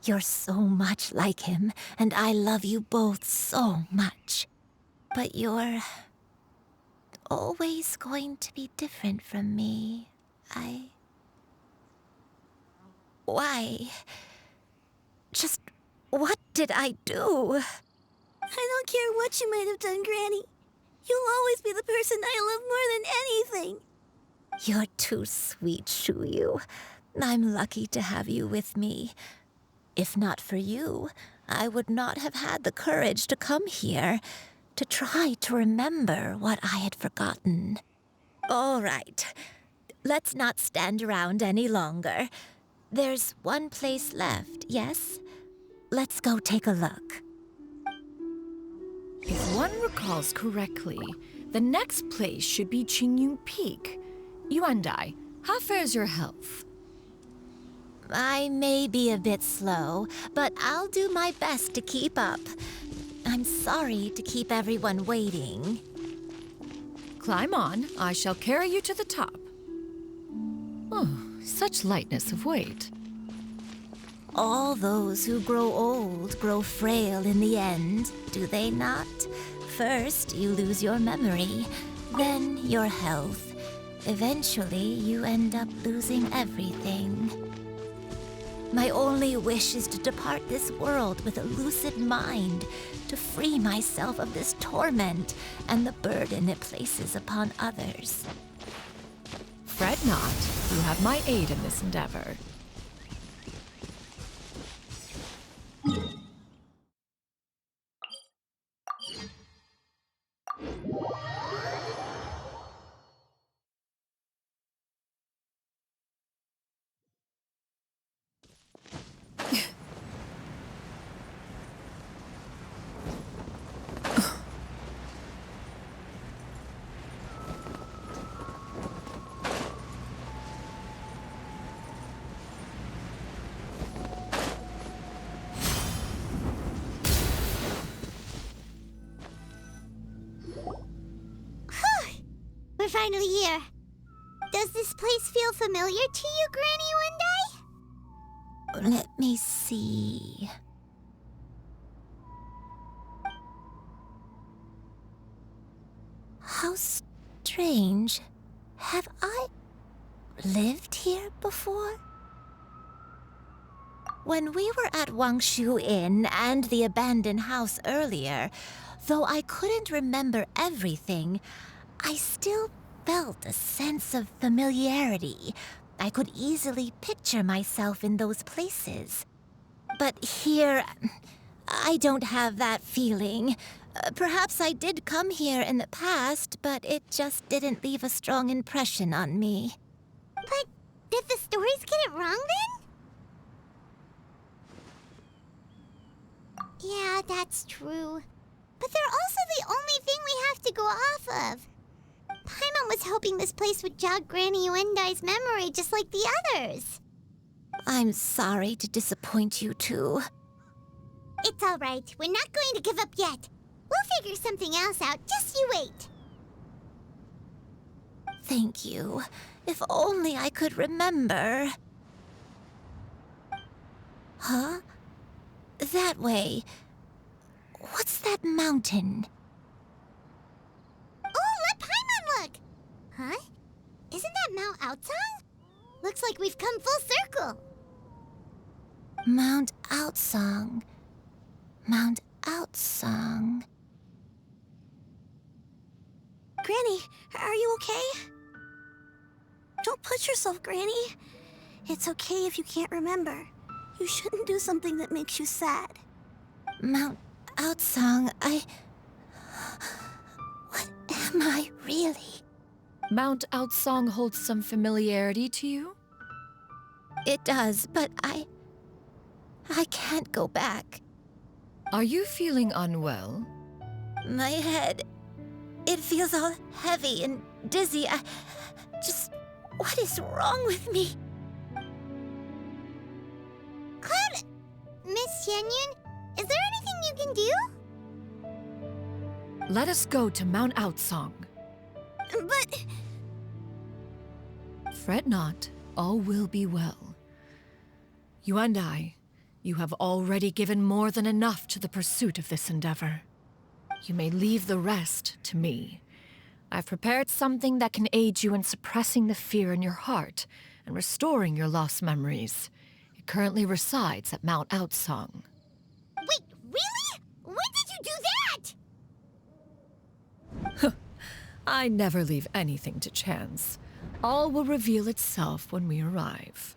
You're so much like him, and I love you both so much. But you're always going to be different from me. Why? Just what did I do? I don't care what you might have done, Granny. You'll always be the person I love more than anything. You're too sweet, Xianyun. I'm lucky to have you with me. If not for you, I would not have had the courage to come here, to try to remember what I had forgotten. All right, let's not stand around any longer. There's one place left, yes? Let's go take a look. If one recalls correctly, the next place should be Xianyun Peak. Yuandai, how fares your health? I may be a bit slow, but I'll do my best to keep up. I'm sorry to keep everyone waiting. Climb on. I shall carry you to the top. Oh, such lightness of weight. All those who grow old grow frail in the end, do they not? First, you lose your memory, then your health. Eventually, you end up losing everything. My only wish is to depart this world with a lucid mind, to free myself of this torment and the burden it places upon others. Fret not. You have my aid in this endeavor. We're finally here. Does this place feel familiar to you, Granny Yuandai? Let me see. How strange. Have I lived here before? When we were at Wangshu Inn and the abandoned house earlier, though I couldn't remember everything, I still felt a sense of familiarity. I could easily picture myself in those places. But here, I don't have that feeling. Perhaps I did come here in the past, but it just didn't leave a strong impression on me. But Did the stories get it wrong then? Yeah, that's true. But they're also the only thing we have to go off of. Paimon was hoping this place would jog Granny Yuendai's memory just like the others. I'm sorry to disappoint you two. It's all right. We're not going to give up yet. We'll figure something else out. Just you wait. Thank you. If only I could remember. Huh? That way. What's that mountain? Oh, let Paimon look! Huh? Isn't that Mount Outsong? Looks like we've come full circle. Mount Outsong. Mount Outsong. Granny, are you okay? Don't push yourself, Granny. It's okay if you can't remember. You shouldn't do something that makes you sad. Mount Outsong, What am I really? Mount Outsong holds some familiarity to you? It does, but I can't go back. Are you feeling unwell? My head, it feels all heavy and dizzy. What is wrong with me? Cloud, Miss Xianyun, is there anything you can do? Let us go to Mount Outsong. But... Fret not, all will be well. You and I, you have already given more than enough to the pursuit of this endeavor. You may leave the rest to me. I've prepared something that can aid you in suppressing the fear in your heart and restoring your lost memories. It currently resides at Mount Outsong. Wait, really? When did you do that? I never leave anything to chance. All will reveal itself when we arrive.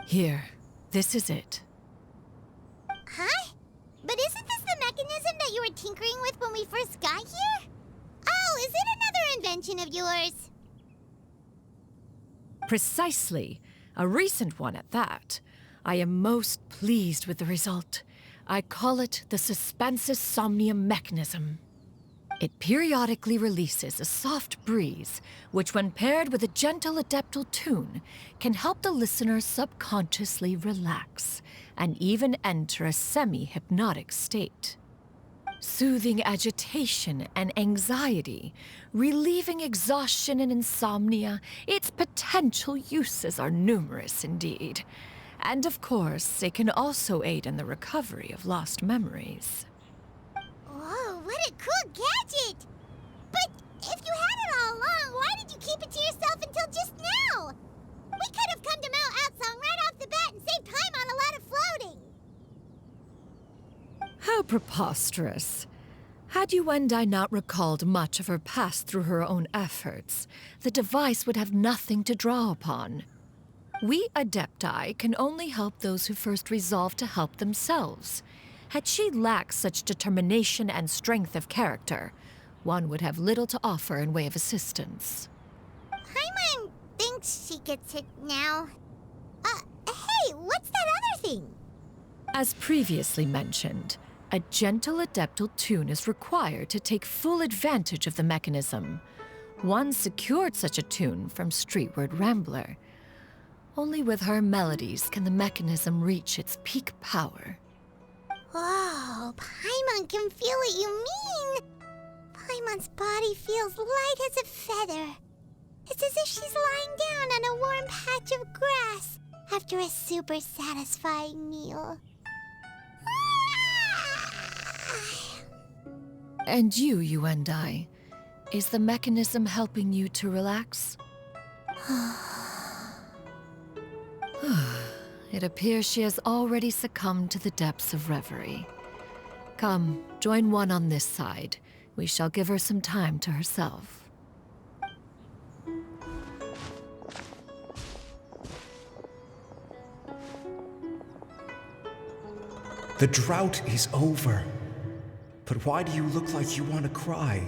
Here, this is it. Huh? But isn't this the mechanism that you were tinkering with when we first got here? Oh, is it another invention of yours? Precisely. A recent one at that. I am most pleased with the result. I call it the Suspensus Somnium mechanism. It periodically releases a soft breeze, which when paired with a gentle adeptal tune, can help the listener subconsciously relax and even enter a semi-hypnotic state. Soothing agitation and anxiety, relieving exhaustion and insomnia, its potential uses are numerous indeed. And of course, it can also aid in the recovery of lost memories. Whoa, what a cool gadget! But if you had it all along, why did you keep it to yourself until just now? We could have come to Mount Outsong right off the bat and saved time on a lot of floating. How preposterous. Had Yuendai not recalled much of her past through her own efforts, the device would have nothing to draw upon. We Adepti can only help those who first resolve to help themselves. Had she lacked such determination and strength of character, one would have little to offer in way of assistance. Paimon thinks she gets it now. Hey, what's that other thing? As previously mentioned, a gentle adeptal tune is required to take full advantage of the mechanism. One secured such a tune from Streetward Rambler. Only with her melodies can the mechanism reach its peak power. Whoa, Paimon can feel what you mean. Paimon's body feels light as a feather. It's as if she's lying down on a warm patch of grass after a super satisfying meal. And you and I. Is the mechanism helping you to relax? It appears she has already succumbed to the depths of reverie. Come, join one on this side. We shall give her some time to herself. The drought is over. But why do you look like you want to cry?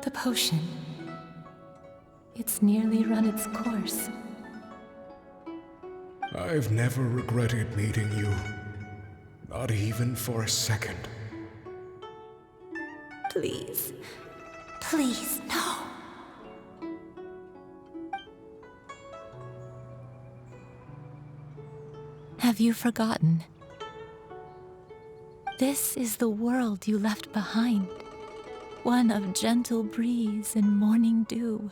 The potion. It's nearly run its course. I've never regretted meeting you. Not even for a second. Please. Please, no. Have you forgotten? This is the world you left behind. One of gentle breeze and morning dew,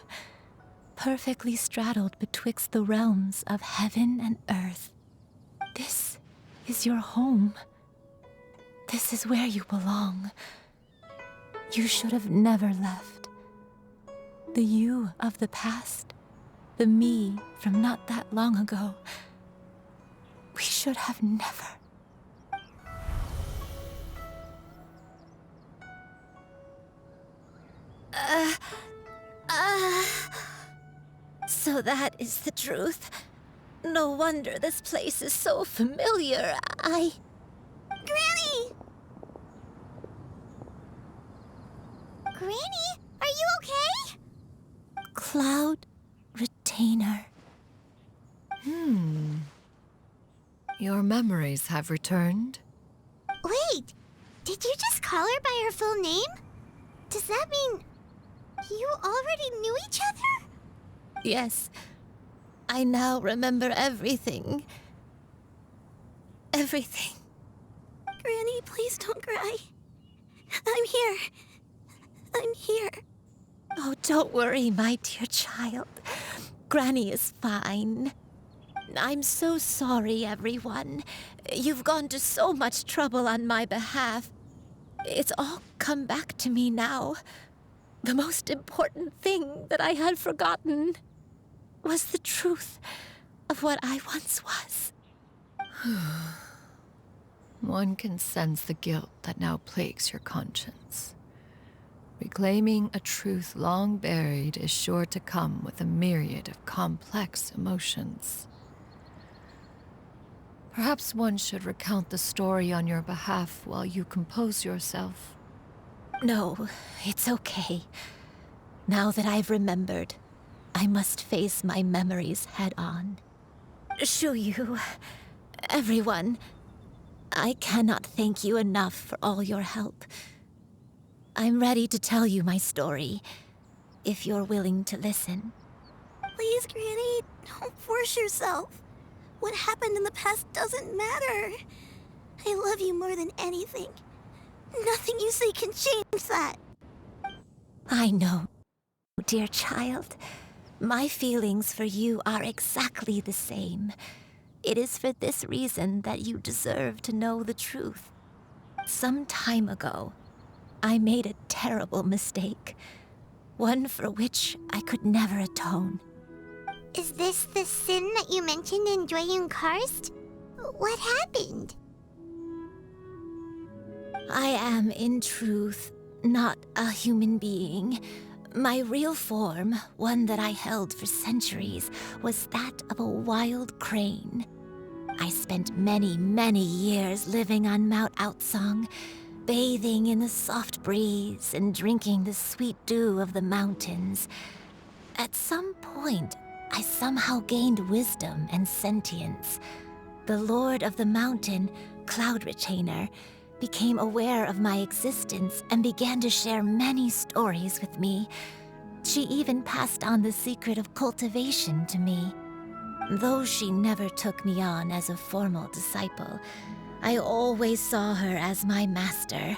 perfectly straddled betwixt the realms of heaven and earth. This is your home. This is where you belong. You should have never left. The you of the past, the me from not that long ago. We should have never. So that is the truth. No wonder this place is so familiar. Granny! Granny, are you okay? Cloud Retainer. Your memories have returned? Wait, did you just call her by her full name? Does that mean you already knew each other? Yes. I now remember everything. Everything. Granny, please don't cry. I'm here. I'm here. Oh, don't worry, my dear child. Granny is fine. I'm so sorry, everyone. You've gone to so much trouble on my behalf. It's all come back to me now. The most important thing that I had forgotten was the truth of what I once was. One can sense the guilt that now plagues your conscience. Reclaiming a truth long buried is sure to come with a myriad of complex emotions. Perhaps one should recount the story on your behalf while you compose yourself. No, it's okay. Now that I've remembered, I must face my memories head on. Xianyun, everyone, I cannot thank you enough for all your help. I'm ready to tell you my story, if you're willing to listen. Please, Granny, don't force yourself. What happened in the past doesn't matter. I love you more than anything. Nothing you say can change that. I know, dear child. My feelings for you are exactly the same. It is for this reason that you deserve to know the truth. Some time ago, I made a terrible mistake. One for which I could never atone. Is this the sin that you mentioned in Xianyun Karst? What happened? I am, in truth, not a human being. My real form, one that I held for centuries, was that of a wild crane. I spent many, many years living on Mount Outsong, bathing in the soft breeze and drinking the sweet dew of the mountains. At some point, I somehow gained wisdom and sentience. The Lord of the Mountain, Cloud Retainer, became aware of my existence and began to share many stories with me. She even passed on the secret of cultivation to me. Though she never took me on as a formal disciple, I always saw her as my master.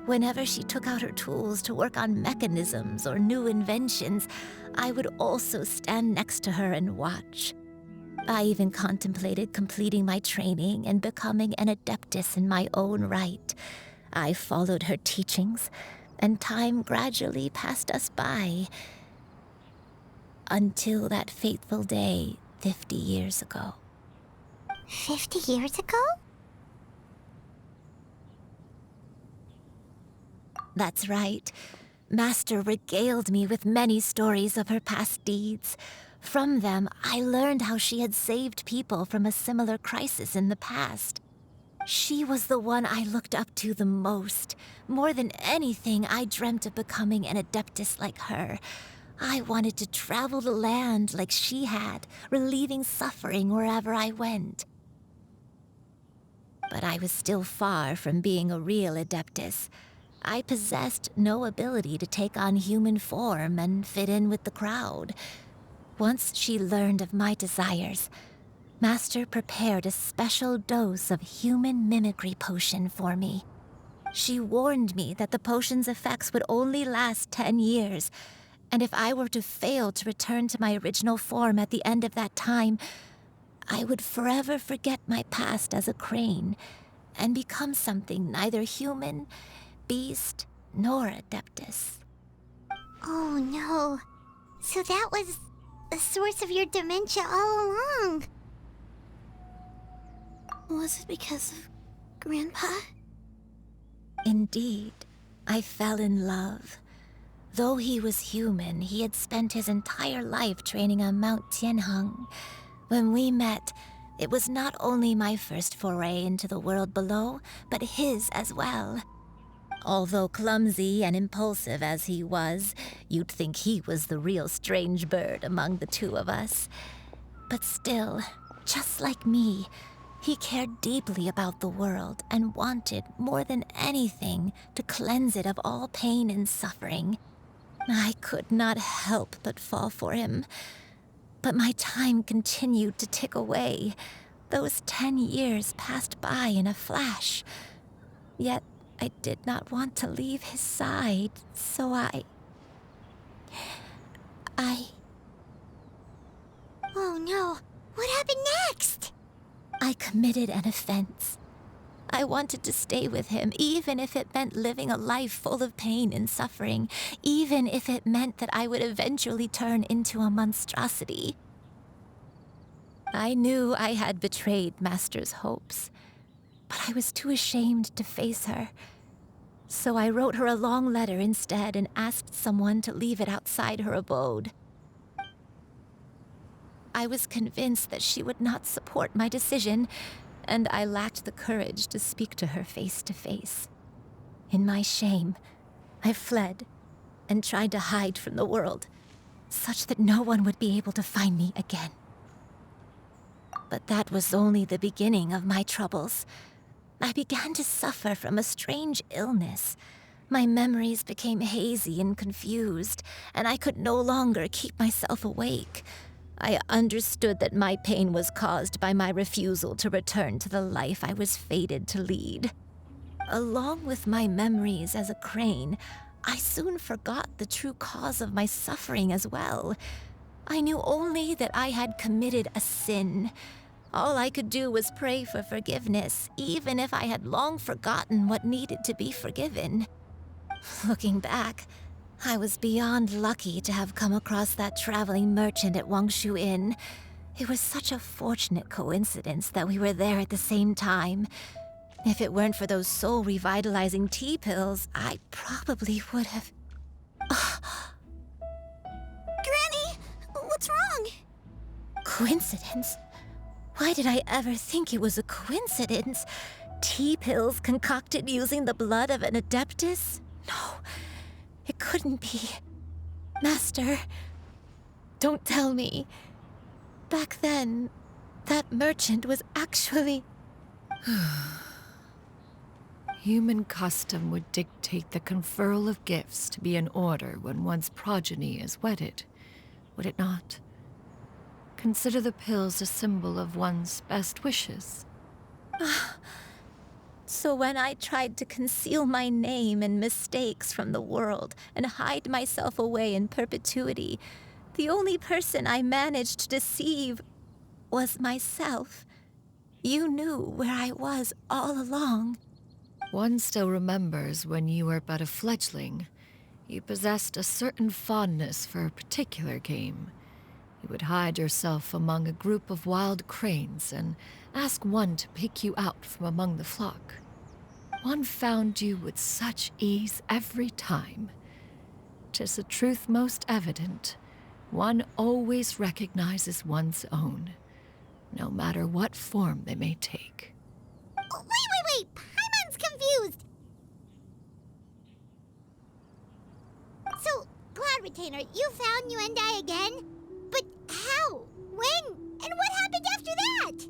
Whenever she took out her tools to work on mechanisms or new inventions, I would also stand next to her and watch. I even contemplated completing my training and becoming an adeptus in my own right. I followed her teachings, and time gradually passed us by. Until that fateful day 50 years ago. 50 years ago? That's right. Master regaled me with many stories of her past deeds. From them, I learned how she had saved people from a similar crisis in the past. She was the one I looked up to the most. More than anything, I dreamt of becoming an adeptus like her. I wanted to travel the land like she had, relieving suffering wherever I went. But I was still far from being a real adeptus. I possessed no ability to take on human form and fit in with the crowd. Once she learned of my desires, Master prepared a special dose of human mimicry potion for me. She warned me that the potion's effects would only last 10 years, and if I were to fail to return to my original form at the end of that time, I would forever forget my past as a crane and become something neither human, beast, nor adeptus. Oh no. So that was the source of your dementia all along. Was it because of Grandpa? Indeed, I fell in love. Though he was human, he had spent his entire life training on Mount Tianheng. When we met, it was not only my first foray into the world below, but his as well. Although clumsy and impulsive as he was, you'd think he was the real strange bird among the two of us. But still, just like me, he cared deeply about the world and wanted, more than anything, to cleanse it of all pain and suffering. I could not help but fall for him. But my time continued to tick away. Those 10 years passed by in a flash. Yet I did not want to leave his side, so I... Oh no, what happened next? I committed an offense. I wanted to stay with him, even if it meant living a life full of pain and suffering, even if it meant that I would eventually turn into a monstrosity. I knew I had betrayed Master's hopes, but I was too ashamed to face her. So I wrote her a long letter instead and asked someone to leave it outside her abode. I was convinced that she would not support my decision, and I lacked the courage to speak to her face to face. In my shame, I fled and tried to hide from the world, such that no one would be able to find me again. But that was only the beginning of my troubles. I began to suffer from a strange illness. My memories became hazy and confused, and I could no longer keep myself awake. I understood that my pain was caused by my refusal to return to the life I was fated to lead. Along with my memories as a crane, I soon forgot the true cause of my suffering as well. I knew only that I had committed a sin. All I could do was pray for forgiveness, even if I had long forgotten what needed to be forgiven. Looking back, I was beyond lucky to have come across that traveling merchant at Wangshu Inn. It was such a fortunate coincidence that we were there at the same time. If it weren't for those soul-revitalizing tea pills, I probably would have... Granny! What's wrong? Coincidence? Why did I ever think it was a coincidence? Tea pills concocted using the blood of an adeptus? No, it couldn't be. Master, don't tell me. Back then, that merchant was actually... Human custom would dictate the conferral of gifts to be in order when one's progeny is wedded, would it not? Consider the pills a symbol of one's best wishes. So when I tried to conceal my name and mistakes from the world and hide myself away in perpetuity, the only person I managed to deceive was myself. You knew where I was all along. One still remembers when you were but a fledgling. You possessed a certain fondness for a particular game. You would hide yourself among a group of wild cranes and ask one to pick you out from among the flock. One found you with such ease every time. 'Tis a truth most evident. One always recognizes one's own, no matter what form they may take. Oh, wait! Paimon's confused! So, Cloud Retainer, you found Yuendai again? But how? When? And what happened after that?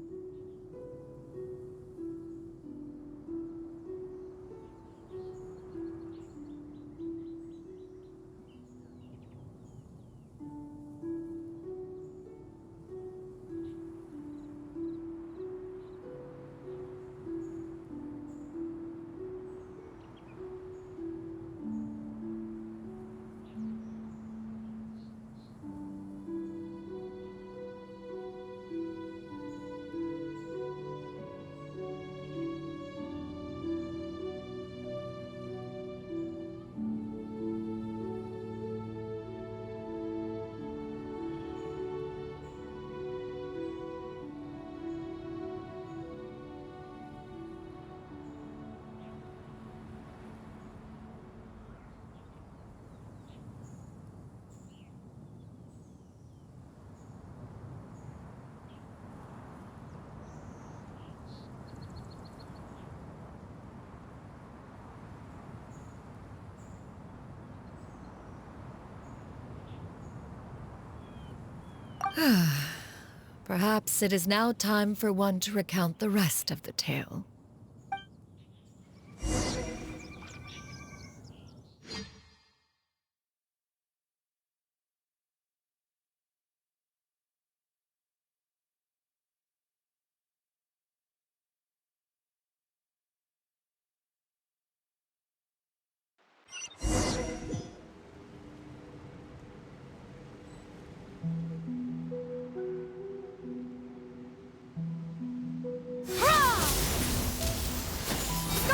Perhaps it is now time for one to recount the rest of the tale.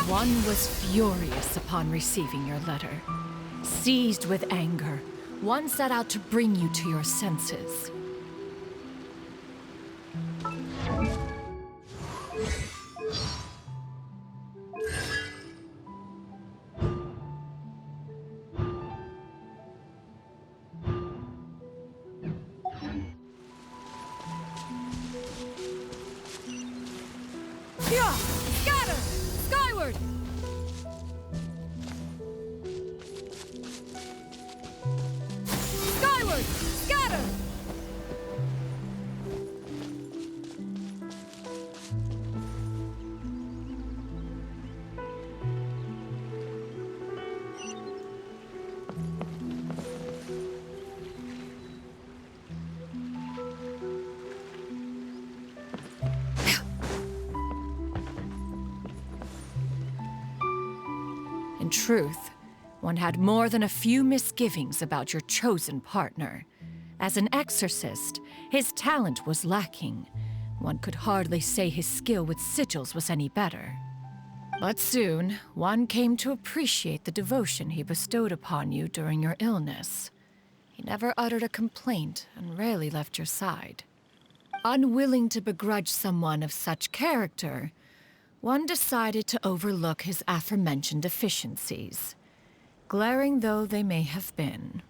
One was furious upon receiving your letter. Seized with anger, one set out to bring you to your senses. Yeah! Scatter! Skyward! Skyward! Scatter! In truth, one had more than a few misgivings about your chosen partner. As an exorcist, his talent was lacking. One could hardly say his skill with sigils was any better. But soon, one came to appreciate the devotion he bestowed upon you during your illness. He never uttered a complaint and rarely left your side. Unwilling to begrudge someone of such character, one decided to overlook his aforementioned deficiencies, glaring though they may have been.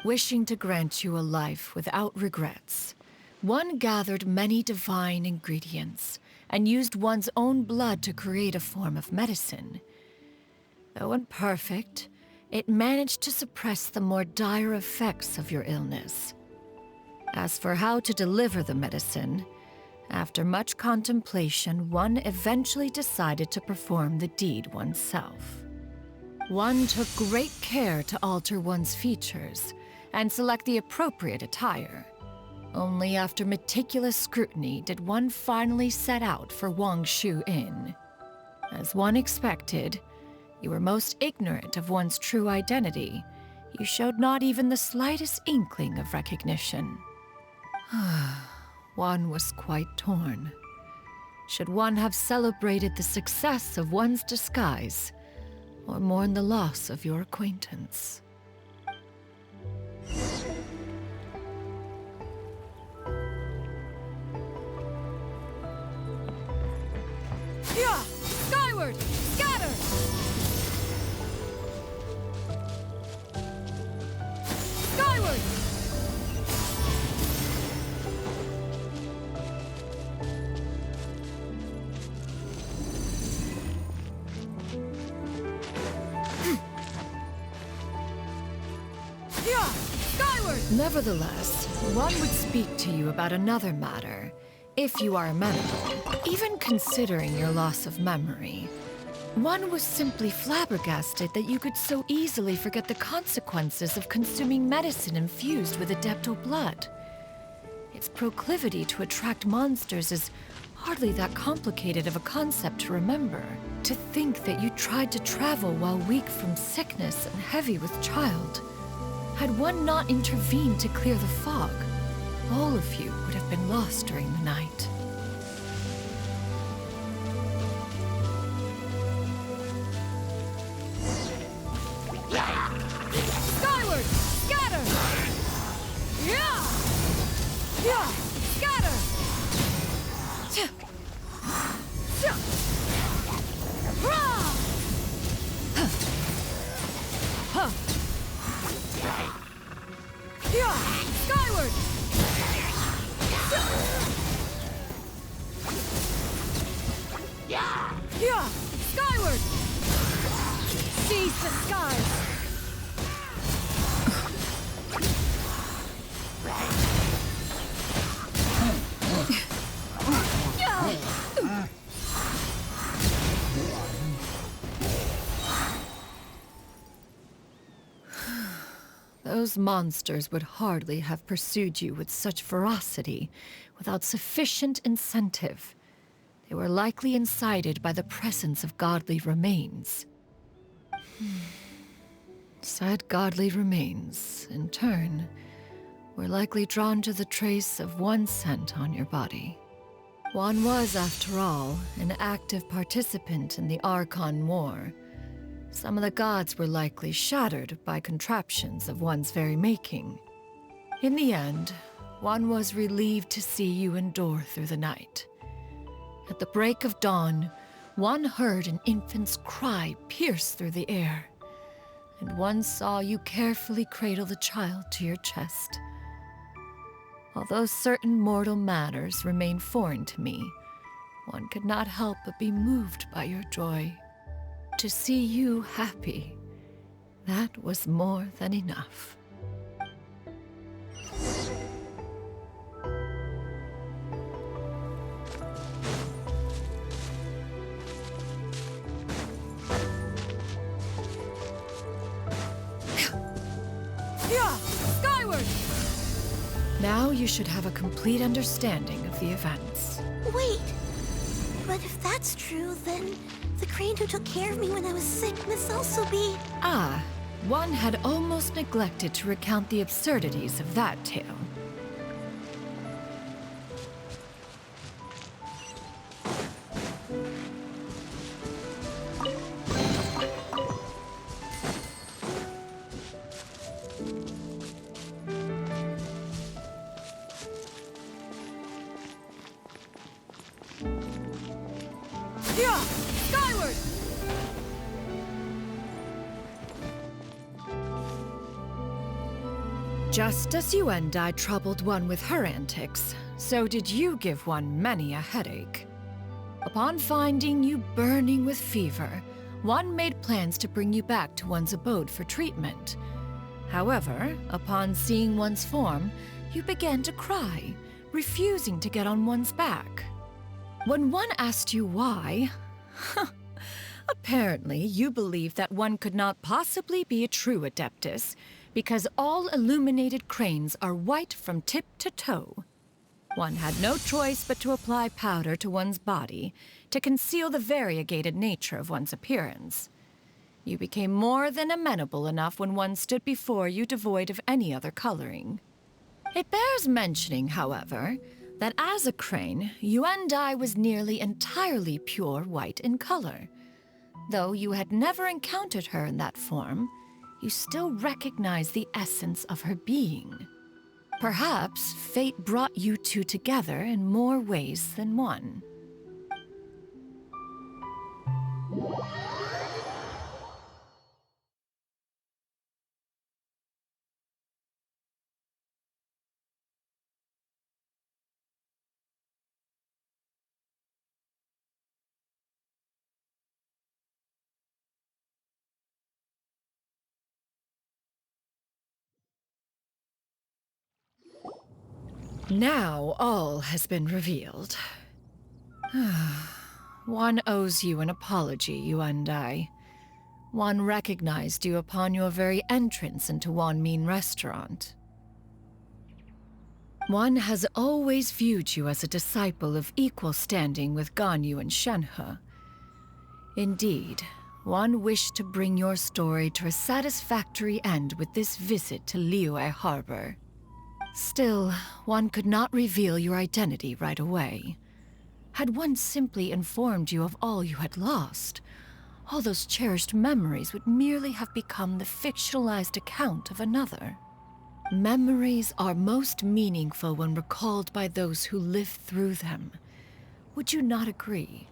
Wishing to grant you a life without regrets, one gathered many divine ingredients and used one's own blood to create a form of medicine. Though imperfect, it managed to suppress the more dire effects of your illness. As for how to deliver the medicine, after much contemplation, one eventually decided to perform the deed oneself. One took great care to alter one's features and select the appropriate attire. Only after meticulous scrutiny did one finally set out for Wangshu Inn. As one expected, you were most ignorant of one's true identity. You showed not even the slightest inkling of recognition. One was quite torn. Should one have celebrated the success of one's disguise, or mourn the loss of your acquaintance? Yeah! Skyward! Scatter! Skyward! Yeah! Skyward! Nevertheless, one would speak to you about another matter, if you are amenable, even considering your loss of memory. One was simply flabbergasted that you could so easily forget the consequences of consuming medicine infused with adeptal blood. Its proclivity to attract monsters is hardly that complicated of a concept to remember. To think that you tried to travel while weak from sickness and heavy with child. Had one not intervened to clear the fog, all of you would have been lost during the night. Skyward! Scatter! Yeah! Yeah! Scatter! Rah! Yeah! Skyward! Yeah! Skyward! Seize the skies! Those monsters would hardly have pursued you with such ferocity without sufficient incentive. They were likely incited by the presence of godly remains. Said godly remains, in turn, were likely drawn to the trace of one scent on your body. One was, after all, an active participant in the Archon War. Some of the gods were likely shattered by contraptions of one's very making. In the end, one was relieved to see you endure through the night. At the break of dawn, one heard an infant's cry pierce through the air, and one saw you carefully cradle the child to your chest. Although certain mortal matters remain foreign to me, one could not help but be moved by your joy. To see you happy, that was more than enough. Yeah! Skyward! Now you should have a complete understanding of the events. Wait! But if that's true, then the crane who took care of me when I was sick must also be... Ah, one had almost neglected to recount the absurdities of that tale. Yeah! Skyward! Just as Xianyun troubled one with her antics, so did you give one many a headache. Upon finding you burning with fever, one made plans to bring you back to one's abode for treatment. However, upon seeing one's form, you began to cry, refusing to get on one's back. When one asked you why, apparently you believed that one could not possibly be a true Adeptus, because all illuminated cranes are white from tip to toe. One had no choice but to apply powder to one's body to conceal the variegated nature of one's appearance. You became more than amenable enough when one stood before you devoid of any other coloring. It bears mentioning, however, that as a crane, Yuandai was nearly entirely pure white in color. Though you had never encountered her in that form, you still recognized the essence of her being. Perhaps fate brought you two together in more ways than one. Now all has been revealed. One owes you an apology, you and I. One recognized you upon your very entrance into Wanmin restaurant. One has always viewed you as a disciple of equal standing with Ganyu and Shenhe. Indeed, one wished to bring your story to a satisfactory end with this visit to Liyue Harbor. Still, one could not reveal your identity right away. Had one simply informed you of all you had lost, all those cherished memories would merely have become the fictionalized account of another. Memories are most meaningful when recalled by those who lived through them. Would you not agree?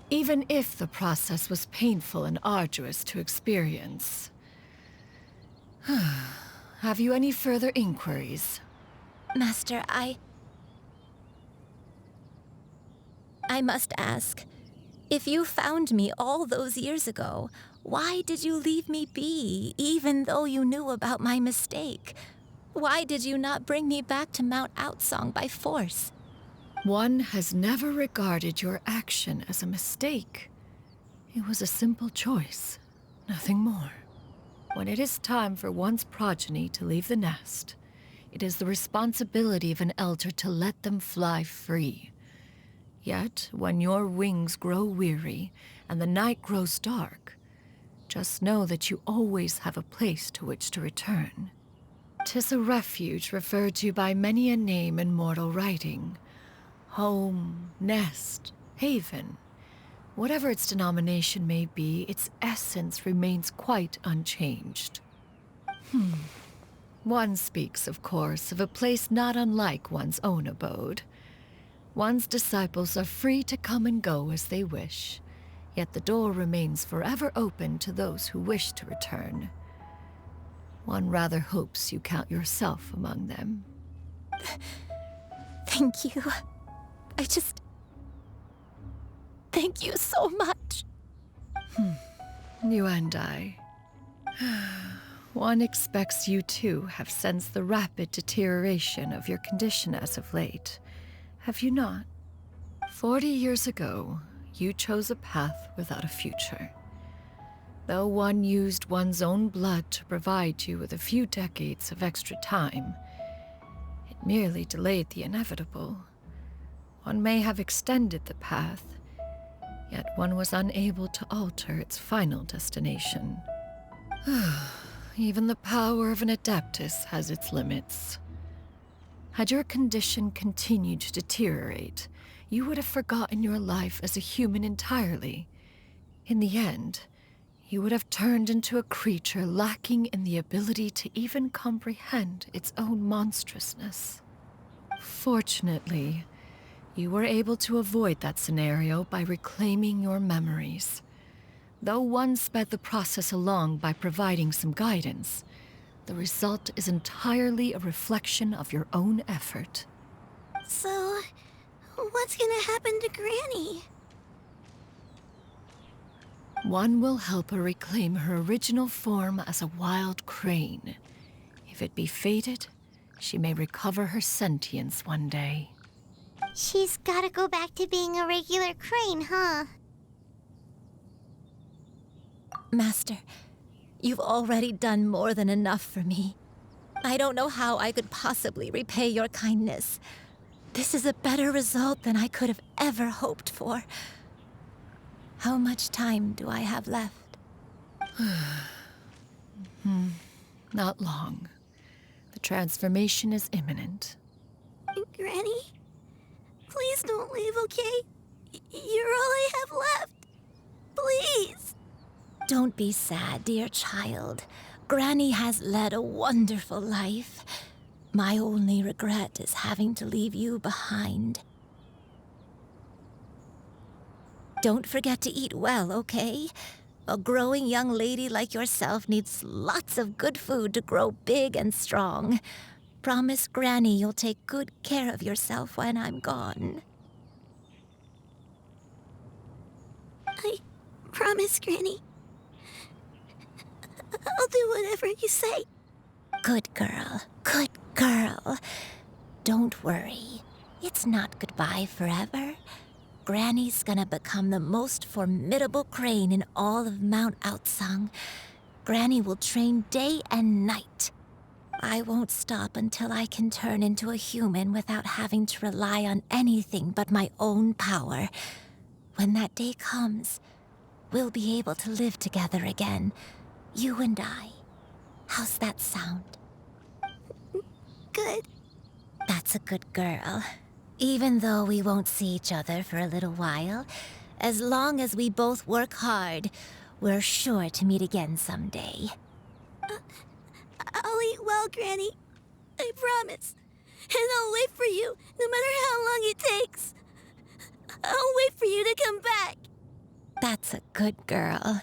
Even if the process was painful and arduous to experience. Have you any further inquiries? Master, I must ask, if you found me all those years ago, why did you leave me be, even though you knew about my mistake? Why did you not bring me back to Mount Outsong by force? One has never regarded your action as a mistake. It was a simple choice, nothing more. When it is time for one's progeny to leave the nest, it is the responsibility of an elder to let them fly free. Yet, when your wings grow weary and the night grows dark, just know that you always have a place to which to return. 'Tis a refuge referred to by many a name in mortal writing. Home, nest, haven. Whatever its denomination may be, its essence remains quite unchanged. One speaks, of course, of a place not unlike one's own abode. One's disciples are free to come and go as they wish, yet the door remains forever open to those who wish to return. One rather hopes you count yourself among them. Thank you. Thank you so much. You and I. One expects you too have sensed the rapid deterioration of your condition as of late. Have you not? 40 years ago, you chose a path without a future. Though one used one's own blood to provide you with a few decades of extra time, it merely delayed the inevitable. One may have extended the path, yet one was unable to alter its final destination. Even the power of an adeptus has its limits. Had your condition continued to deteriorate, you would have forgotten your life as a human entirely. In the end, you would have turned into a creature lacking in the ability to even comprehend its own monstrousness. Fortunately, you were able to avoid that scenario by reclaiming your memories. Though one sped the process along by providing some guidance, the result is entirely a reflection of your own effort. So, what's gonna happen to Granny? One will help her reclaim her original form as a wild crane. If it be fated, she may recover her sentience one day. She's gotta go back to being a regular crane, huh? Master, you've already done more than enough for me. I don't know how I could possibly repay your kindness. This is a better result than I could have ever hoped for. How much time do I have left? Not long. The transformation is imminent. Granny, please don't leave, okay? You're all I have left. Please. Don't be sad, dear child. Granny has led a wonderful life. My only regret is having to leave you behind. Don't forget to eat well, okay? A growing young lady like yourself needs lots of good food to grow big and strong. Promise Granny you'll take good care of yourself when I'm gone. I promise, Granny. I'll do whatever you say. Good girl. Good girl. Don't worry. It's not goodbye forever. Granny's gonna become the most formidable crane in all of Mount Outsung. Granny will train day and night. I won't stop until I can turn into a human without having to rely on anything but my own power. When that day comes, we'll be able to live together again. You and I. How's that sound? Good. That's a good girl. Even though we won't see each other for a little while, as long as we both work hard, we're sure to meet again someday. I'll eat well, Granny. I promise. And I'll wait for you, no matter how long it takes. I'll wait for you to come back. That's a good girl.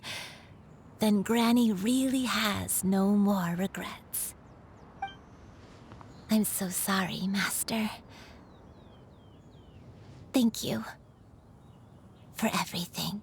Then Granny really has no more regrets. I'm so sorry, Master. Thank you for everything.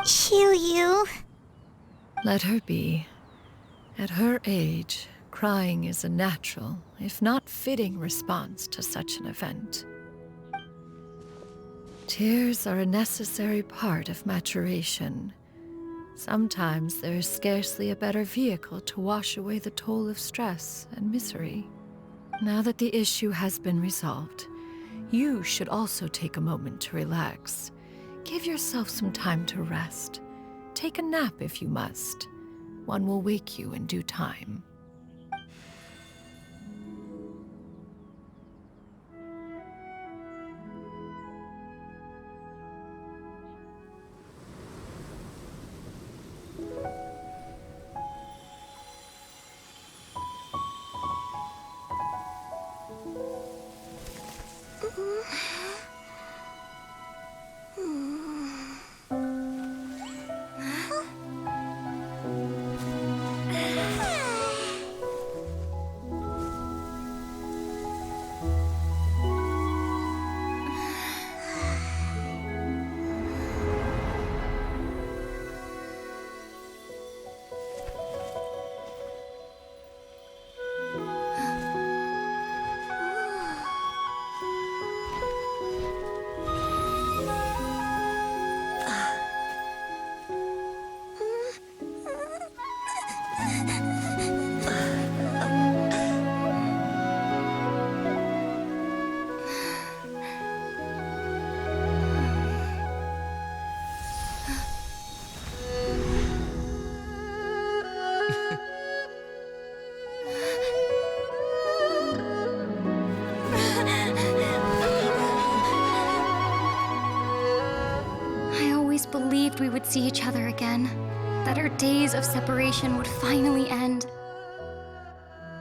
Xianyun. Let her be. At her age, crying is a natural, if not fitting, response to such an event. Tears are a necessary part of maturation. Sometimes there is scarcely a better vehicle to wash away the toll of stress and misery. Now that the issue has been resolved, you should also take a moment to relax. Give yourself some time to rest. Take a nap if you must. One will wake you in due time. Believed we would see each other again, that our days of separation would finally end,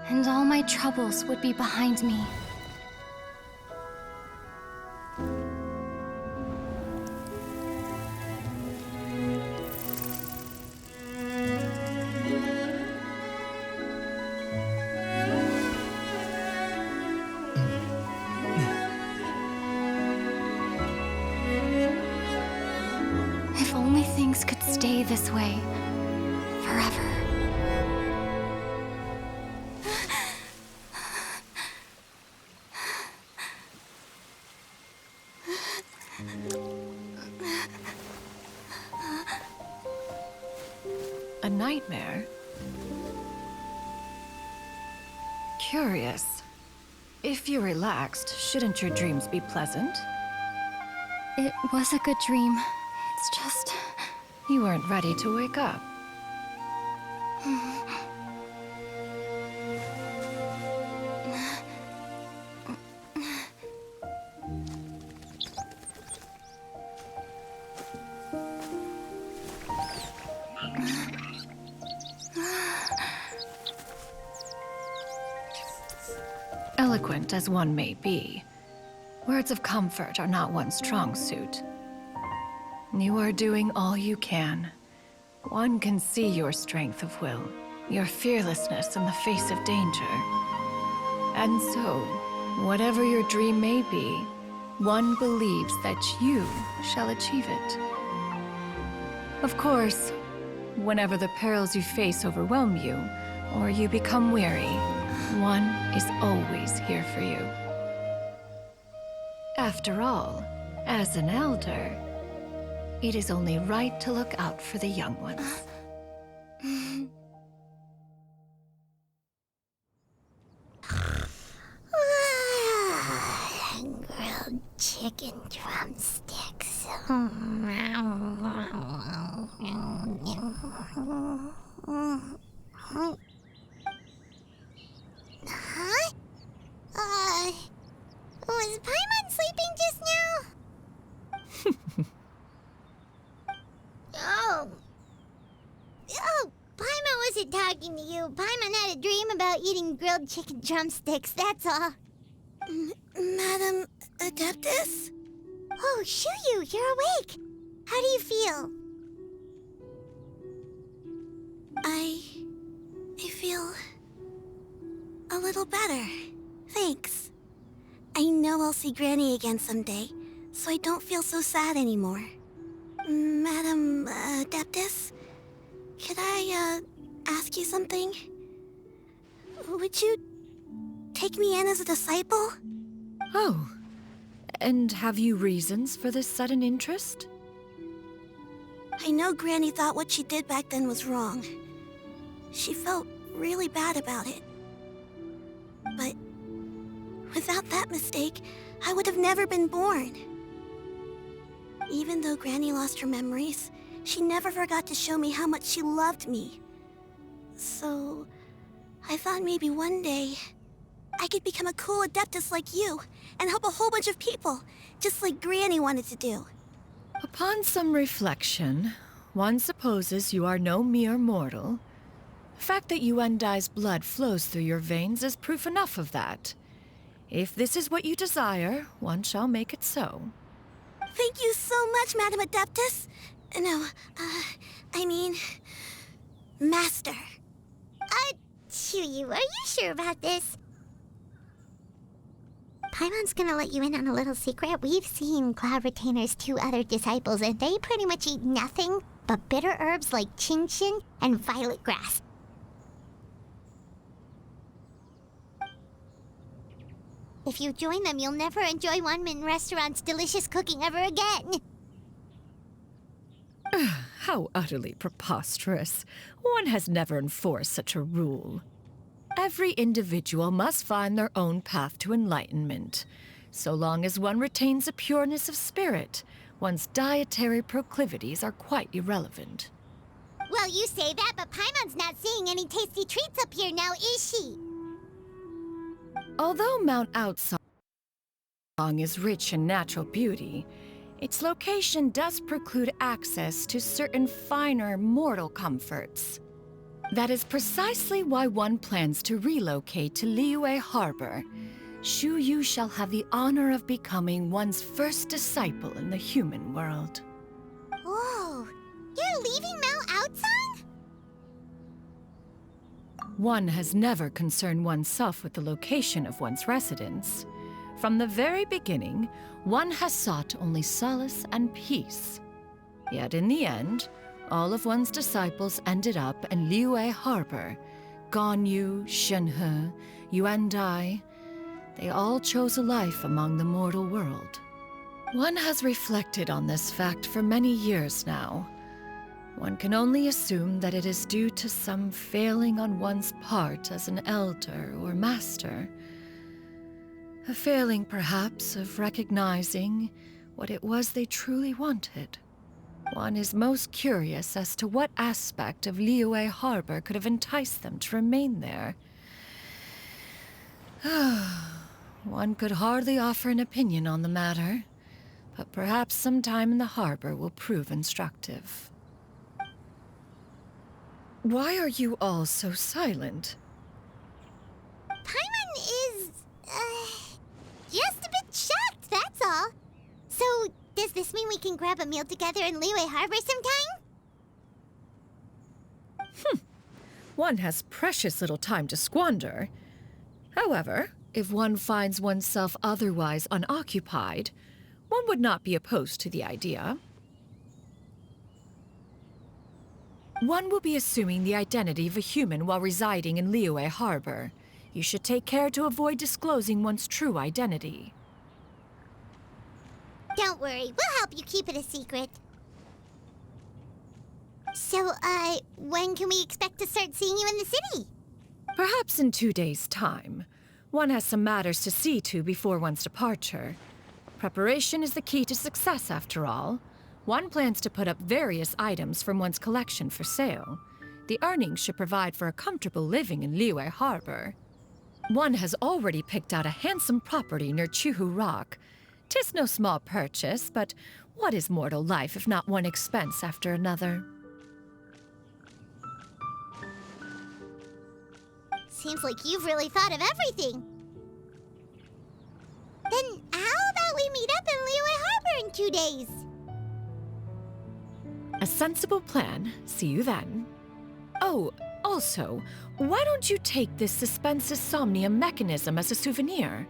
and all my troubles would be behind me. stay this way forever. A nightmare? Curious. If you're relaxed, shouldn't your dreams be pleasant? It was a good dream. It's just... You weren't ready to wake up. Eloquent as one may be, words of comfort are not one's strong suit. You are doing all you can. One can see your strength of will, your fearlessness in the face of danger. And so, whatever your dream may be, one believes that you shall achieve it. Of course, whenever the perils you face overwhelm you, or you become weary, one is always here for you. After all, as an elder, it is only right to look out for the young ones. Grilled chicken drumsticks. Huh? Was Paimon sleeping just now? Oh, Paimon wasn't talking to you. Paimon had a dream about eating grilled chicken drumsticks, that's all. Madam Adeptus? Oh, Xianyun, you're awake. How do you feel? I feel a little better. Thanks. I know I'll see Granny again someday, so I don't feel so sad anymore. Madam Adeptus, could I ask you something? Would you take me in as a disciple? Oh, and have you reasons for this sudden interest? I know Granny thought what she did back then was wrong. She felt really bad about it. But without that mistake, I would have never been born. Even though Granny lost her memories, she never forgot to show me how much she loved me. So, I thought maybe one day I could become a cool Adeptus like you and help a whole bunch of people, just like Granny wanted to do. Upon some reflection, one supposes you are no mere mortal. The fact that Yuendai's blood flows through your veins is proof enough of that. If this is what you desire, one shall make it so. Thank you so much, Madam Adeptus. No, I mean... Master. Xianyun, are you sure about this? Paimon's gonna let you in on a little secret. We've seen Cloud Retainer's 2 other disciples, and they pretty much eat nothing but bitter herbs like Xianyun and violet grass. If you join them, you'll never enjoy Wanmin Restaurant's delicious cooking ever again. How utterly preposterous. One has never enforced such a rule. Every individual must find their own path to enlightenment. So long as one retains a pureness of spirit, one's dietary proclivities are quite irrelevant. Well, you say that, but Paimon's not seeing any tasty treats up here now, is she? Although Mount Outsong is rich in natural beauty, its location does preclude access to certain finer mortal comforts. That is precisely why one plans to relocate to Liyue Harbor. Xianyun shall have the honor of becoming one's first disciple in the human world. Whoa! You're leaving Mount Outsong? One has never concerned oneself with the location of one's residence. From the very beginning, one has sought only solace and peace. Yet in the end, all of one's disciples ended up in Liyue Harbor. Ganyu, Shenhe, Yuandai, they all chose a life among the mortal world. One has reflected on this fact for many years now. One can only assume that it is due to some failing on one's part as an elder or master. A failing, perhaps, of recognizing what it was they truly wanted. One is most curious as to what aspect of Liyue Harbor could have enticed them to remain there. One could hardly offer an opinion on the matter, but perhaps some time in the harbor will prove instructive. Why are you all so silent? Paimon is, just a bit shocked, that's all. So, does this mean we can grab a meal together in Liyue Harbor sometime? One has precious little time to squander. However, if one finds oneself otherwise unoccupied, one would not be opposed to the idea. One will be assuming the identity of a human while residing in Liyue Harbor. You should take care to avoid disclosing one's true identity. Don't worry, we'll help you keep it a secret. So, when can we expect to start seeing you in the city? Perhaps in 2 days' time. One has some matters to see to before one's departure. Preparation is the key to success, after all. One plans to put up various items from one's collection for sale. The earnings should provide for a comfortable living in Liyue Harbor. One has already picked out a handsome property near Chuhu Rock. 'Tis no small purchase, but what is mortal life if not one expense after another? Seems like you've really thought of everything. Then how about we meet up in Liyue Harbor in 2 days? A sensible plan. See you then. Oh, also, why don't you take this suspense insomnia mechanism as a souvenir?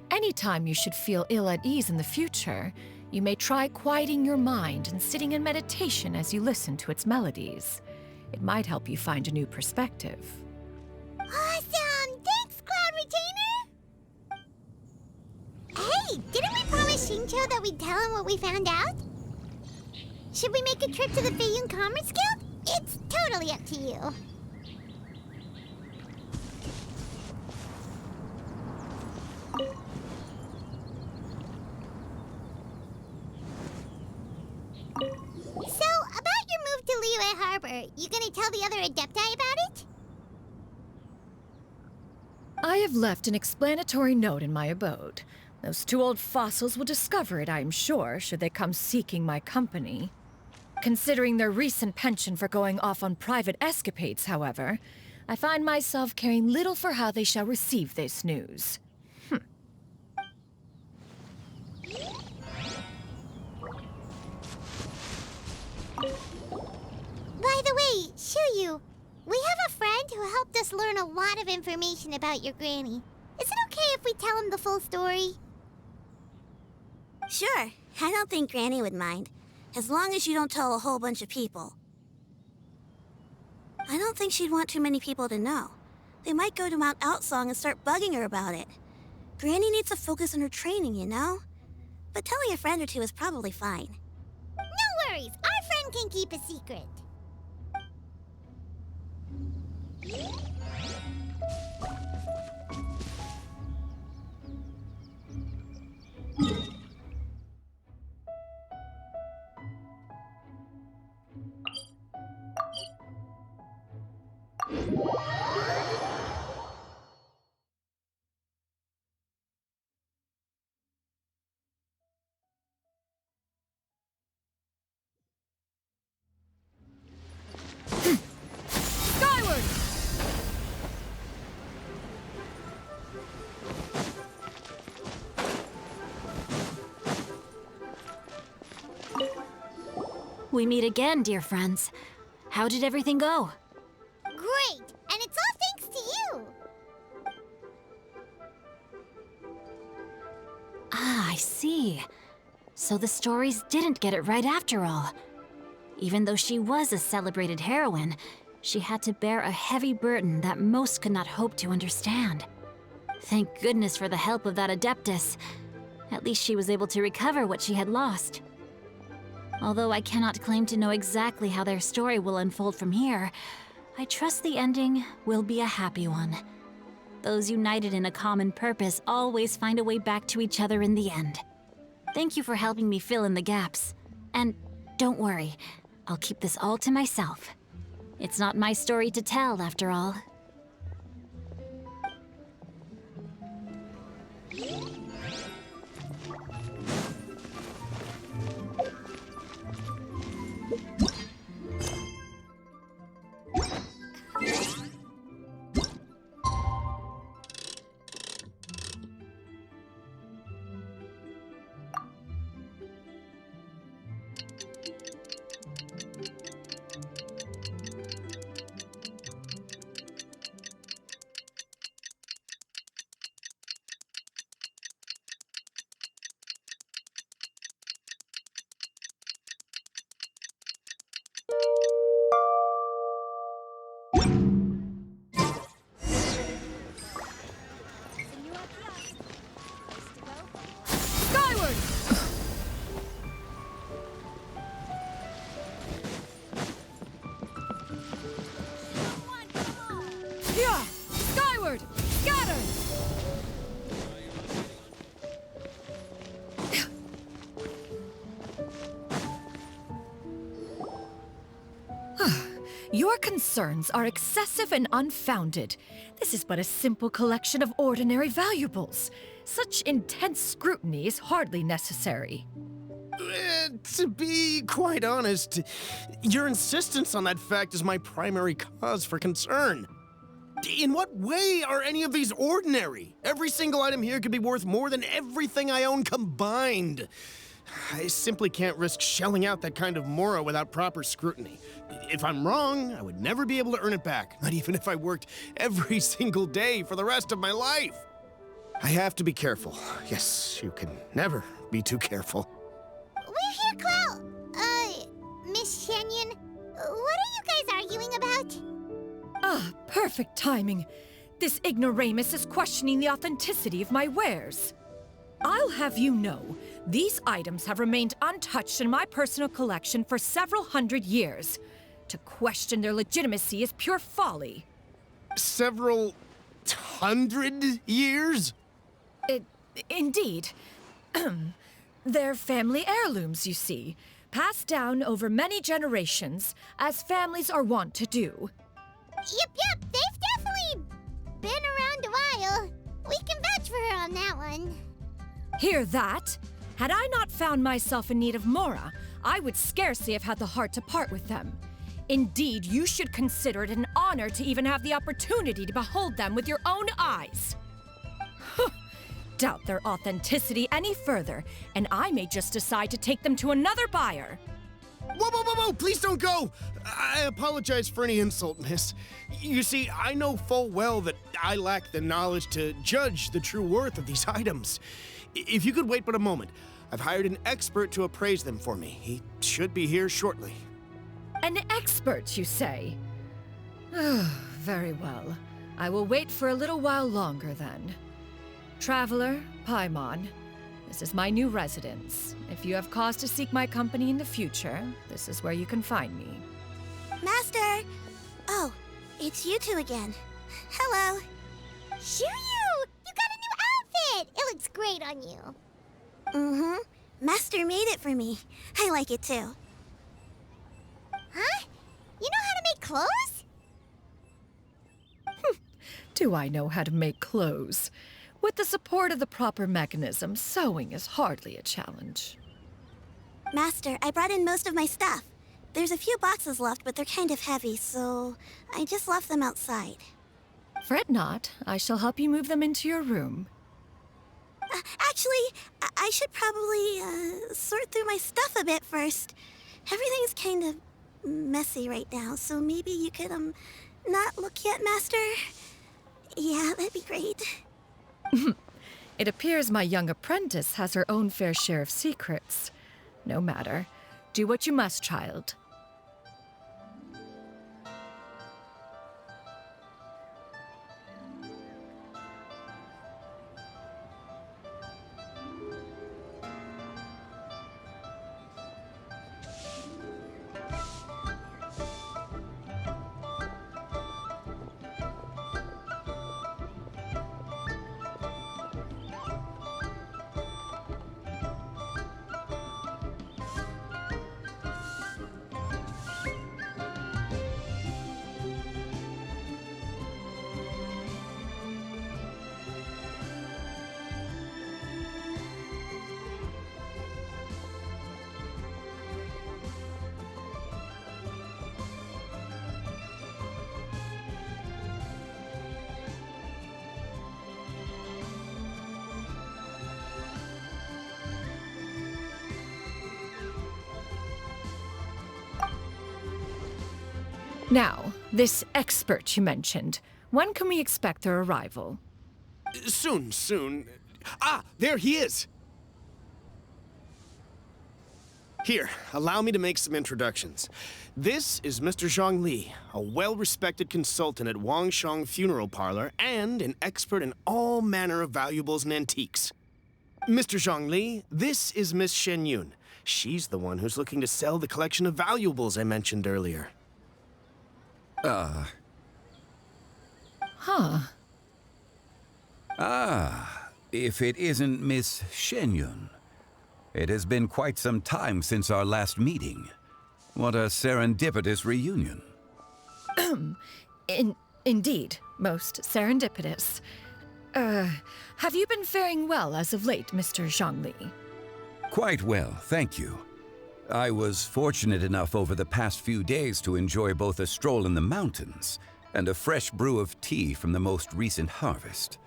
Anytime you should feel ill at ease in the future, you may try quieting your mind and sitting in meditation as you listen to its melodies. It might help you find a new perspective. Awesome! Thanks, Cloud Retainer! Hey, didn't we promise Shincho that we'd tell him what we found out? Should we make a trip to the Xianyun Commerce Guild? It's totally up to you. So, about your move to Liyue Harbor, you gonna tell the other Adepti about it? I have left an explanatory note in my abode. Those 2 old fossils will discover it, I am sure, should they come seeking my company. Considering their recent penchant for going off on private escapades, however, I find myself caring little for how they shall receive this news. By the way, Xianyun, we have a friend who helped us learn a lot of information about your granny. Is it okay if we tell him the full story? Sure, I don't think Granny would mind. As long as you don't tell a whole bunch of people. I don't think she'd want too many people to know. They might go to Mount Outsong and start bugging her about it. Granny needs to focus on her training, you know? But telling a friend or two is probably fine. No worries, our friend can keep a secret. Skyward! We meet again, dear friends. How did everything go? Great! And it's all thanks to you! Ah, I see. So the stories didn't get it right after all. Even though she was a celebrated heroine, she had to bear a heavy burden that most could not hope to understand. Thank goodness for the help of that Adeptus. At least she was able to recover what she had lost. Although I cannot claim to know exactly how their story will unfold from here, I trust the ending will be a happy one. Those united in a common purpose always find a way back to each other in the end. Thank you for helping me fill in the gaps. And don't worry, I'll keep this all to myself. It's not my story to tell, after all. Skyward! Yeah! Skyward! Scatter! Your concerns are excessive and unfounded. This is but a simple collection of ordinary valuables. Such intense scrutiny is hardly necessary. To be quite honest, your insistence on that fact is my primary cause for concern. In what way are any of these ordinary? Every single item here could be worth more than everything I own combined. I simply can't risk shelling out that kind of mora without proper scrutiny. If I'm wrong, I would never be able to earn it back, not even if I worked every single day for the rest of my life. I have to be careful. Yes, you can never be too careful. We're here, Cloud. Miss Xianyun, what are you guys arguing about? Ah, perfect timing. This ignoramus is questioning the authenticity of my wares. I'll have you know, these items have remained untouched in my personal collection for several hundred years. To question their legitimacy is pure folly. Several hundred years? Indeed. They're family heirlooms, you see, passed down over many generations, as families are wont to do. Yep, they've definitely been around a while. We can vouch for her on that one. Hear that? Had I not found myself in need of mora, I would scarcely have had the heart to part with them. Indeed, you should consider it an honor to even have the opportunity to behold them with your own eyes. Doubt their authenticity any further, and I may just decide to take them to another buyer. Whoa, please don't go! I apologize for any insult, miss. You see, I know full well that I lack the knowledge to judge the true worth of these items. If you could wait but a moment, I've hired an expert to appraise them for me. He should be here shortly. An expert, you say? Very well. I will wait for a little while longer, then. Traveler, Paimon, this is my new residence. If you have cause to seek my company in the future, this is where you can find me. Master! Oh, it's you two again. Hello. Xianyun! You got a new outfit! It looks great on you. Mm-hmm. Master made it for me. I like it too. Huh? You know how to make clothes? Do I know how to make clothes? With the support of the proper mechanism, sewing is hardly a challenge. Master, I brought in most of my stuff. There's a few boxes left, but they're kind of heavy, so I just left them outside. Fret not. I shall help you move them into your room. Actually, I should probably sort through my stuff a bit first. Everything's kind of messy right now, so maybe you could, not look yet, Master? Yeah, that'd be great. It appears my young apprentice has her own fair share of secrets. No matter. Do what you must, child. Now, this expert you mentioned, when can we expect their arrival? Soon. Ah, there he is! Here, allow me to make some introductions. This is Mr. Zhongli, a well-respected consultant at Wangshang Funeral Parlor and an expert in all manner of valuables and antiques. Mr. Zhongli, this is Miss Xianyun. She's the one who's looking to sell the collection of valuables I mentioned earlier. If it isn't Miss Xianyun. It has been quite some time since our last meeting. What a serendipitous reunion. Indeed, most serendipitous. Have you been faring well as of late, Mr. Zhongli? Quite well, thank you. I was fortunate enough over the past few days to enjoy both a stroll in the mountains and a fresh brew of tea from the most recent harvest.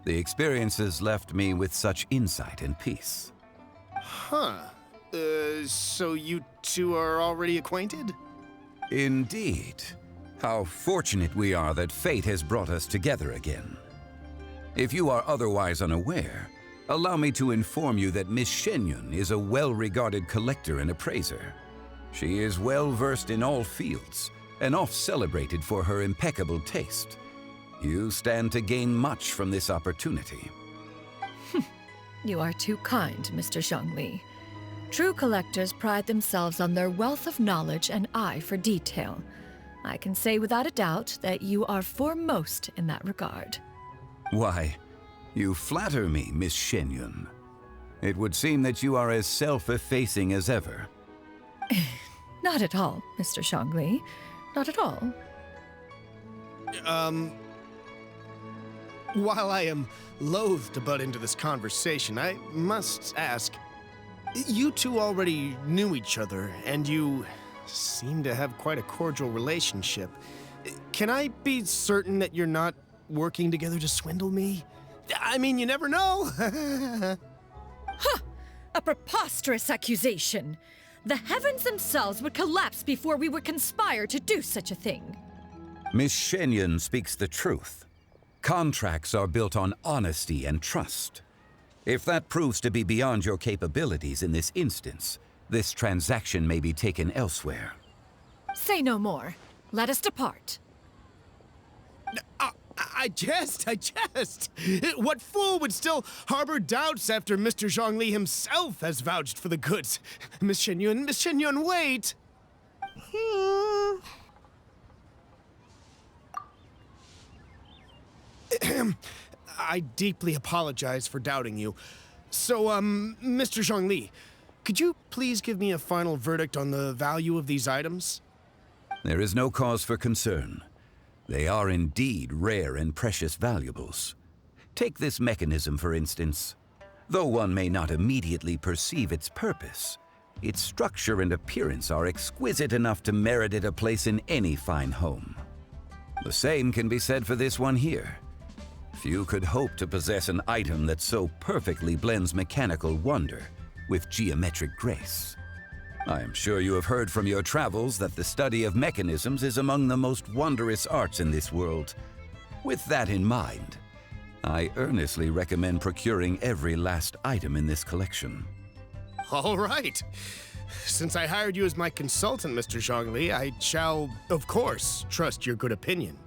The experiences left me with such insight and peace. So you two are already acquainted? Indeed. How fortunate we are that fate has brought us together again. If you are otherwise unaware, allow me to inform you that Miss Xianyun is a well-regarded collector and appraiser. She is well-versed in all fields and oft-celebrated for her impeccable taste. You stand to gain much from this opportunity. You are too kind, Mr. Zhongli. True collectors pride themselves on their wealth of knowledge and eye for detail. I can say without a doubt that you are foremost in that regard. Why, you flatter me, Miss Xianyun. It would seem that you are as self-effacing as ever. Not at all, Mr. Zhongli. Not at all. While I am loath to butt into this conversation, I must ask, you two already knew each other, and you seem to have quite a cordial relationship. Can I be certain that you're not working together to swindle me? I mean, you never know. A preposterous accusation. The heavens themselves would collapse before we would conspire to do such a thing. Miss Xianyun speaks the truth. Contracts are built on honesty and trust. If that proves to be beyond your capabilities in this instance, this transaction may be taken elsewhere. Say no more. Let us depart. I jest. What fool would still harbor doubts after Mr. Zhongli himself has vouched for the goods? Miss Xianyun, wait! I deeply apologize for doubting you. So, Mr. Zhongli, could you please give me a final verdict on the value of these items? There is no cause for concern. They are indeed rare and precious valuables. Take this mechanism, for instance. Though one may not immediately perceive its purpose, its structure and appearance are exquisite enough to merit it a place in any fine home. The same can be said for this one here. Few could hope to possess an item that so perfectly blends mechanical wonder with geometric grace. I am sure you have heard from your travels that the study of mechanisms is among the most wondrous arts in this world. With that in mind, I earnestly recommend procuring every last item in this collection. All right. Since I hired you as my consultant, Mr. Zhongli, I shall, of course, trust your good opinion.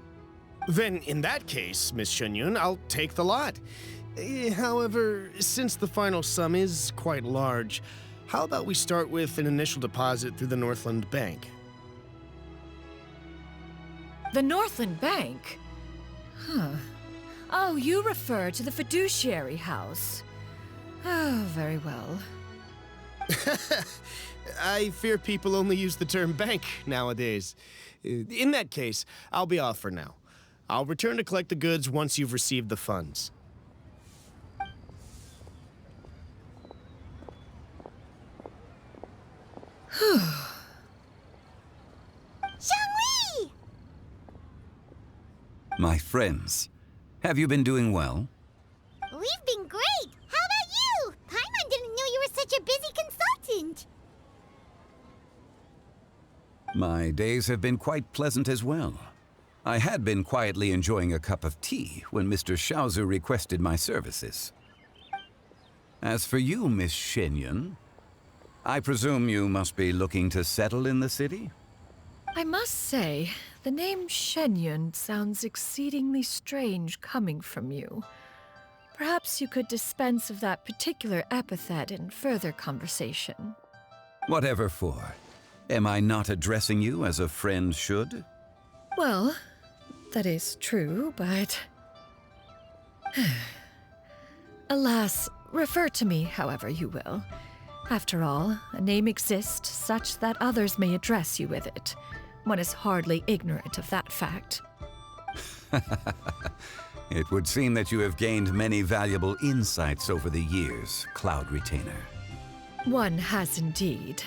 Then, in that case, Miss Xianyun, I'll take the lot. However, since the final sum is quite large, how about we start with an initial deposit through the Northland Bank? The Northland Bank? Oh, you refer to the fiduciary house. Oh, very well. I fear people only use the term bank nowadays. In that case, I'll be off for now. I'll return to collect the goods once you've received the funds. Zhongli! My friends, have you been doing well? We've been great! How about you? Paimon didn't know you were such a busy consultant. My days have been quite pleasant as well. I had been quietly enjoying a cup of tea when Mr. Xiaozu requested my services. As for you, Miss Xianyun, I presume you must be looking to settle in the city? I must say, the name Xianyun sounds exceedingly strange coming from you. Perhaps you could dispense of that particular epithet in further conversation. Whatever for. Am I not addressing you as a friend should? Well, that is true, but... Alas, refer to me however you will. After all, a name exists such that others may address you with it. One is hardly ignorant of that fact. It would seem that you have gained many valuable insights over the years, Cloud Retainer. One has indeed.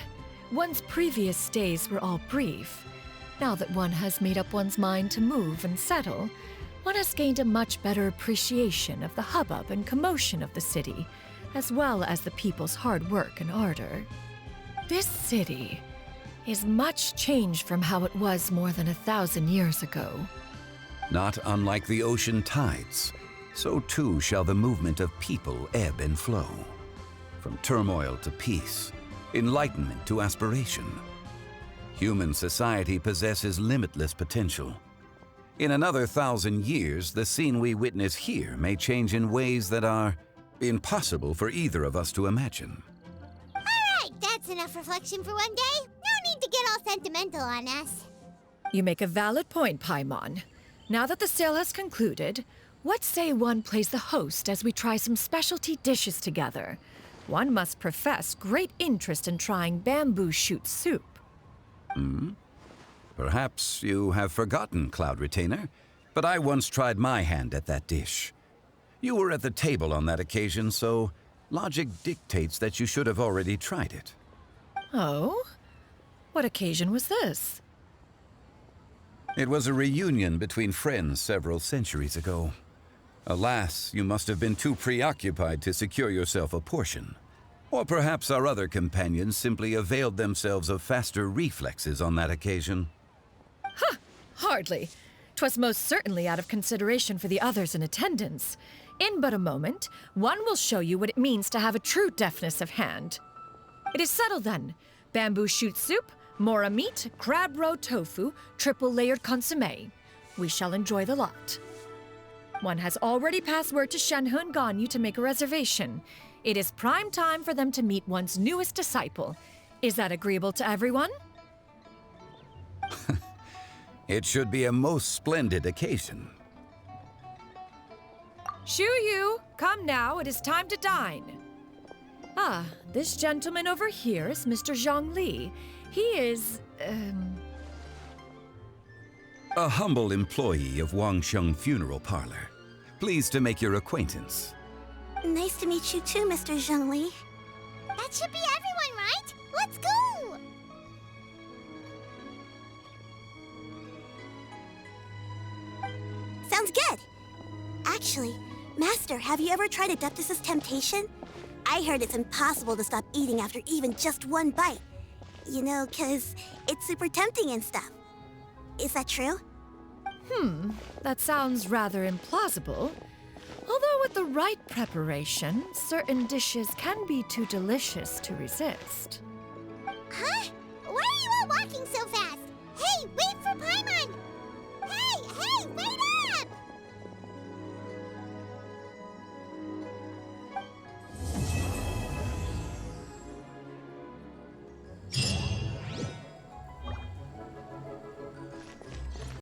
One's previous days were all brief. Now that one has made up one's mind to move and settle, one has gained a much better appreciation of the hubbub and commotion of the city, as well as the people's hard work and ardor. This city is much changed from how it was more than 1,000 years ago. Not unlike the ocean tides, so too shall the movement of people ebb and flow. From turmoil to peace, enlightenment to aspiration. Human society possesses limitless potential. In another 1,000 years, the scene we witness here may change in ways that are impossible for either of us to imagine. All right, that's enough reflection for one day. No need to get all sentimental on us. You make a valid point, Paimon. Now that the sale has concluded, what say one plays the host as we try some specialty dishes together? One must profess great interest in trying bamboo shoot soup. Perhaps you have forgotten, Cloud Retainer, but I once tried my hand at that dish. You were at the table on that occasion, so logic dictates that you should have already tried it. Oh? What occasion was this? It was a reunion between friends several centuries ago. Alas, you must have been too preoccupied to secure yourself a portion. Or perhaps our other companions simply availed themselves of faster reflexes on that occasion. Hardly. 'Twas most certainly out of consideration for the others in attendance. In but a moment, one will show you what it means to have a true deftness of hand. It is settled then. Bamboo shoot soup, mora meat, crab roe tofu, triple-layered consommé. We shall enjoy the lot. One has already passed word to Shenhe and Ganyu to make a reservation. It is prime time for them to meet one's newest disciple. Is that agreeable to everyone? It should be a most splendid occasion. Shu Yu, come now, it is time to dine. Ah, this gentleman over here is Mr. Zhang Li. He is, A humble employee of Wangsheng Funeral Parlor. Pleased to make your acquaintance. Nice to meet you too, Mr. Zhengli. That should be everyone, right? Let's go! Sounds good. Actually, Master, have you ever tried Adeptus' temptation? I heard it's impossible to stop eating after even just one bite. You know, 'cause it's super tempting and stuff. Is that true? That sounds rather implausible. Although with the right preparation, certain dishes can be too delicious to resist. Huh? Why are you all walking so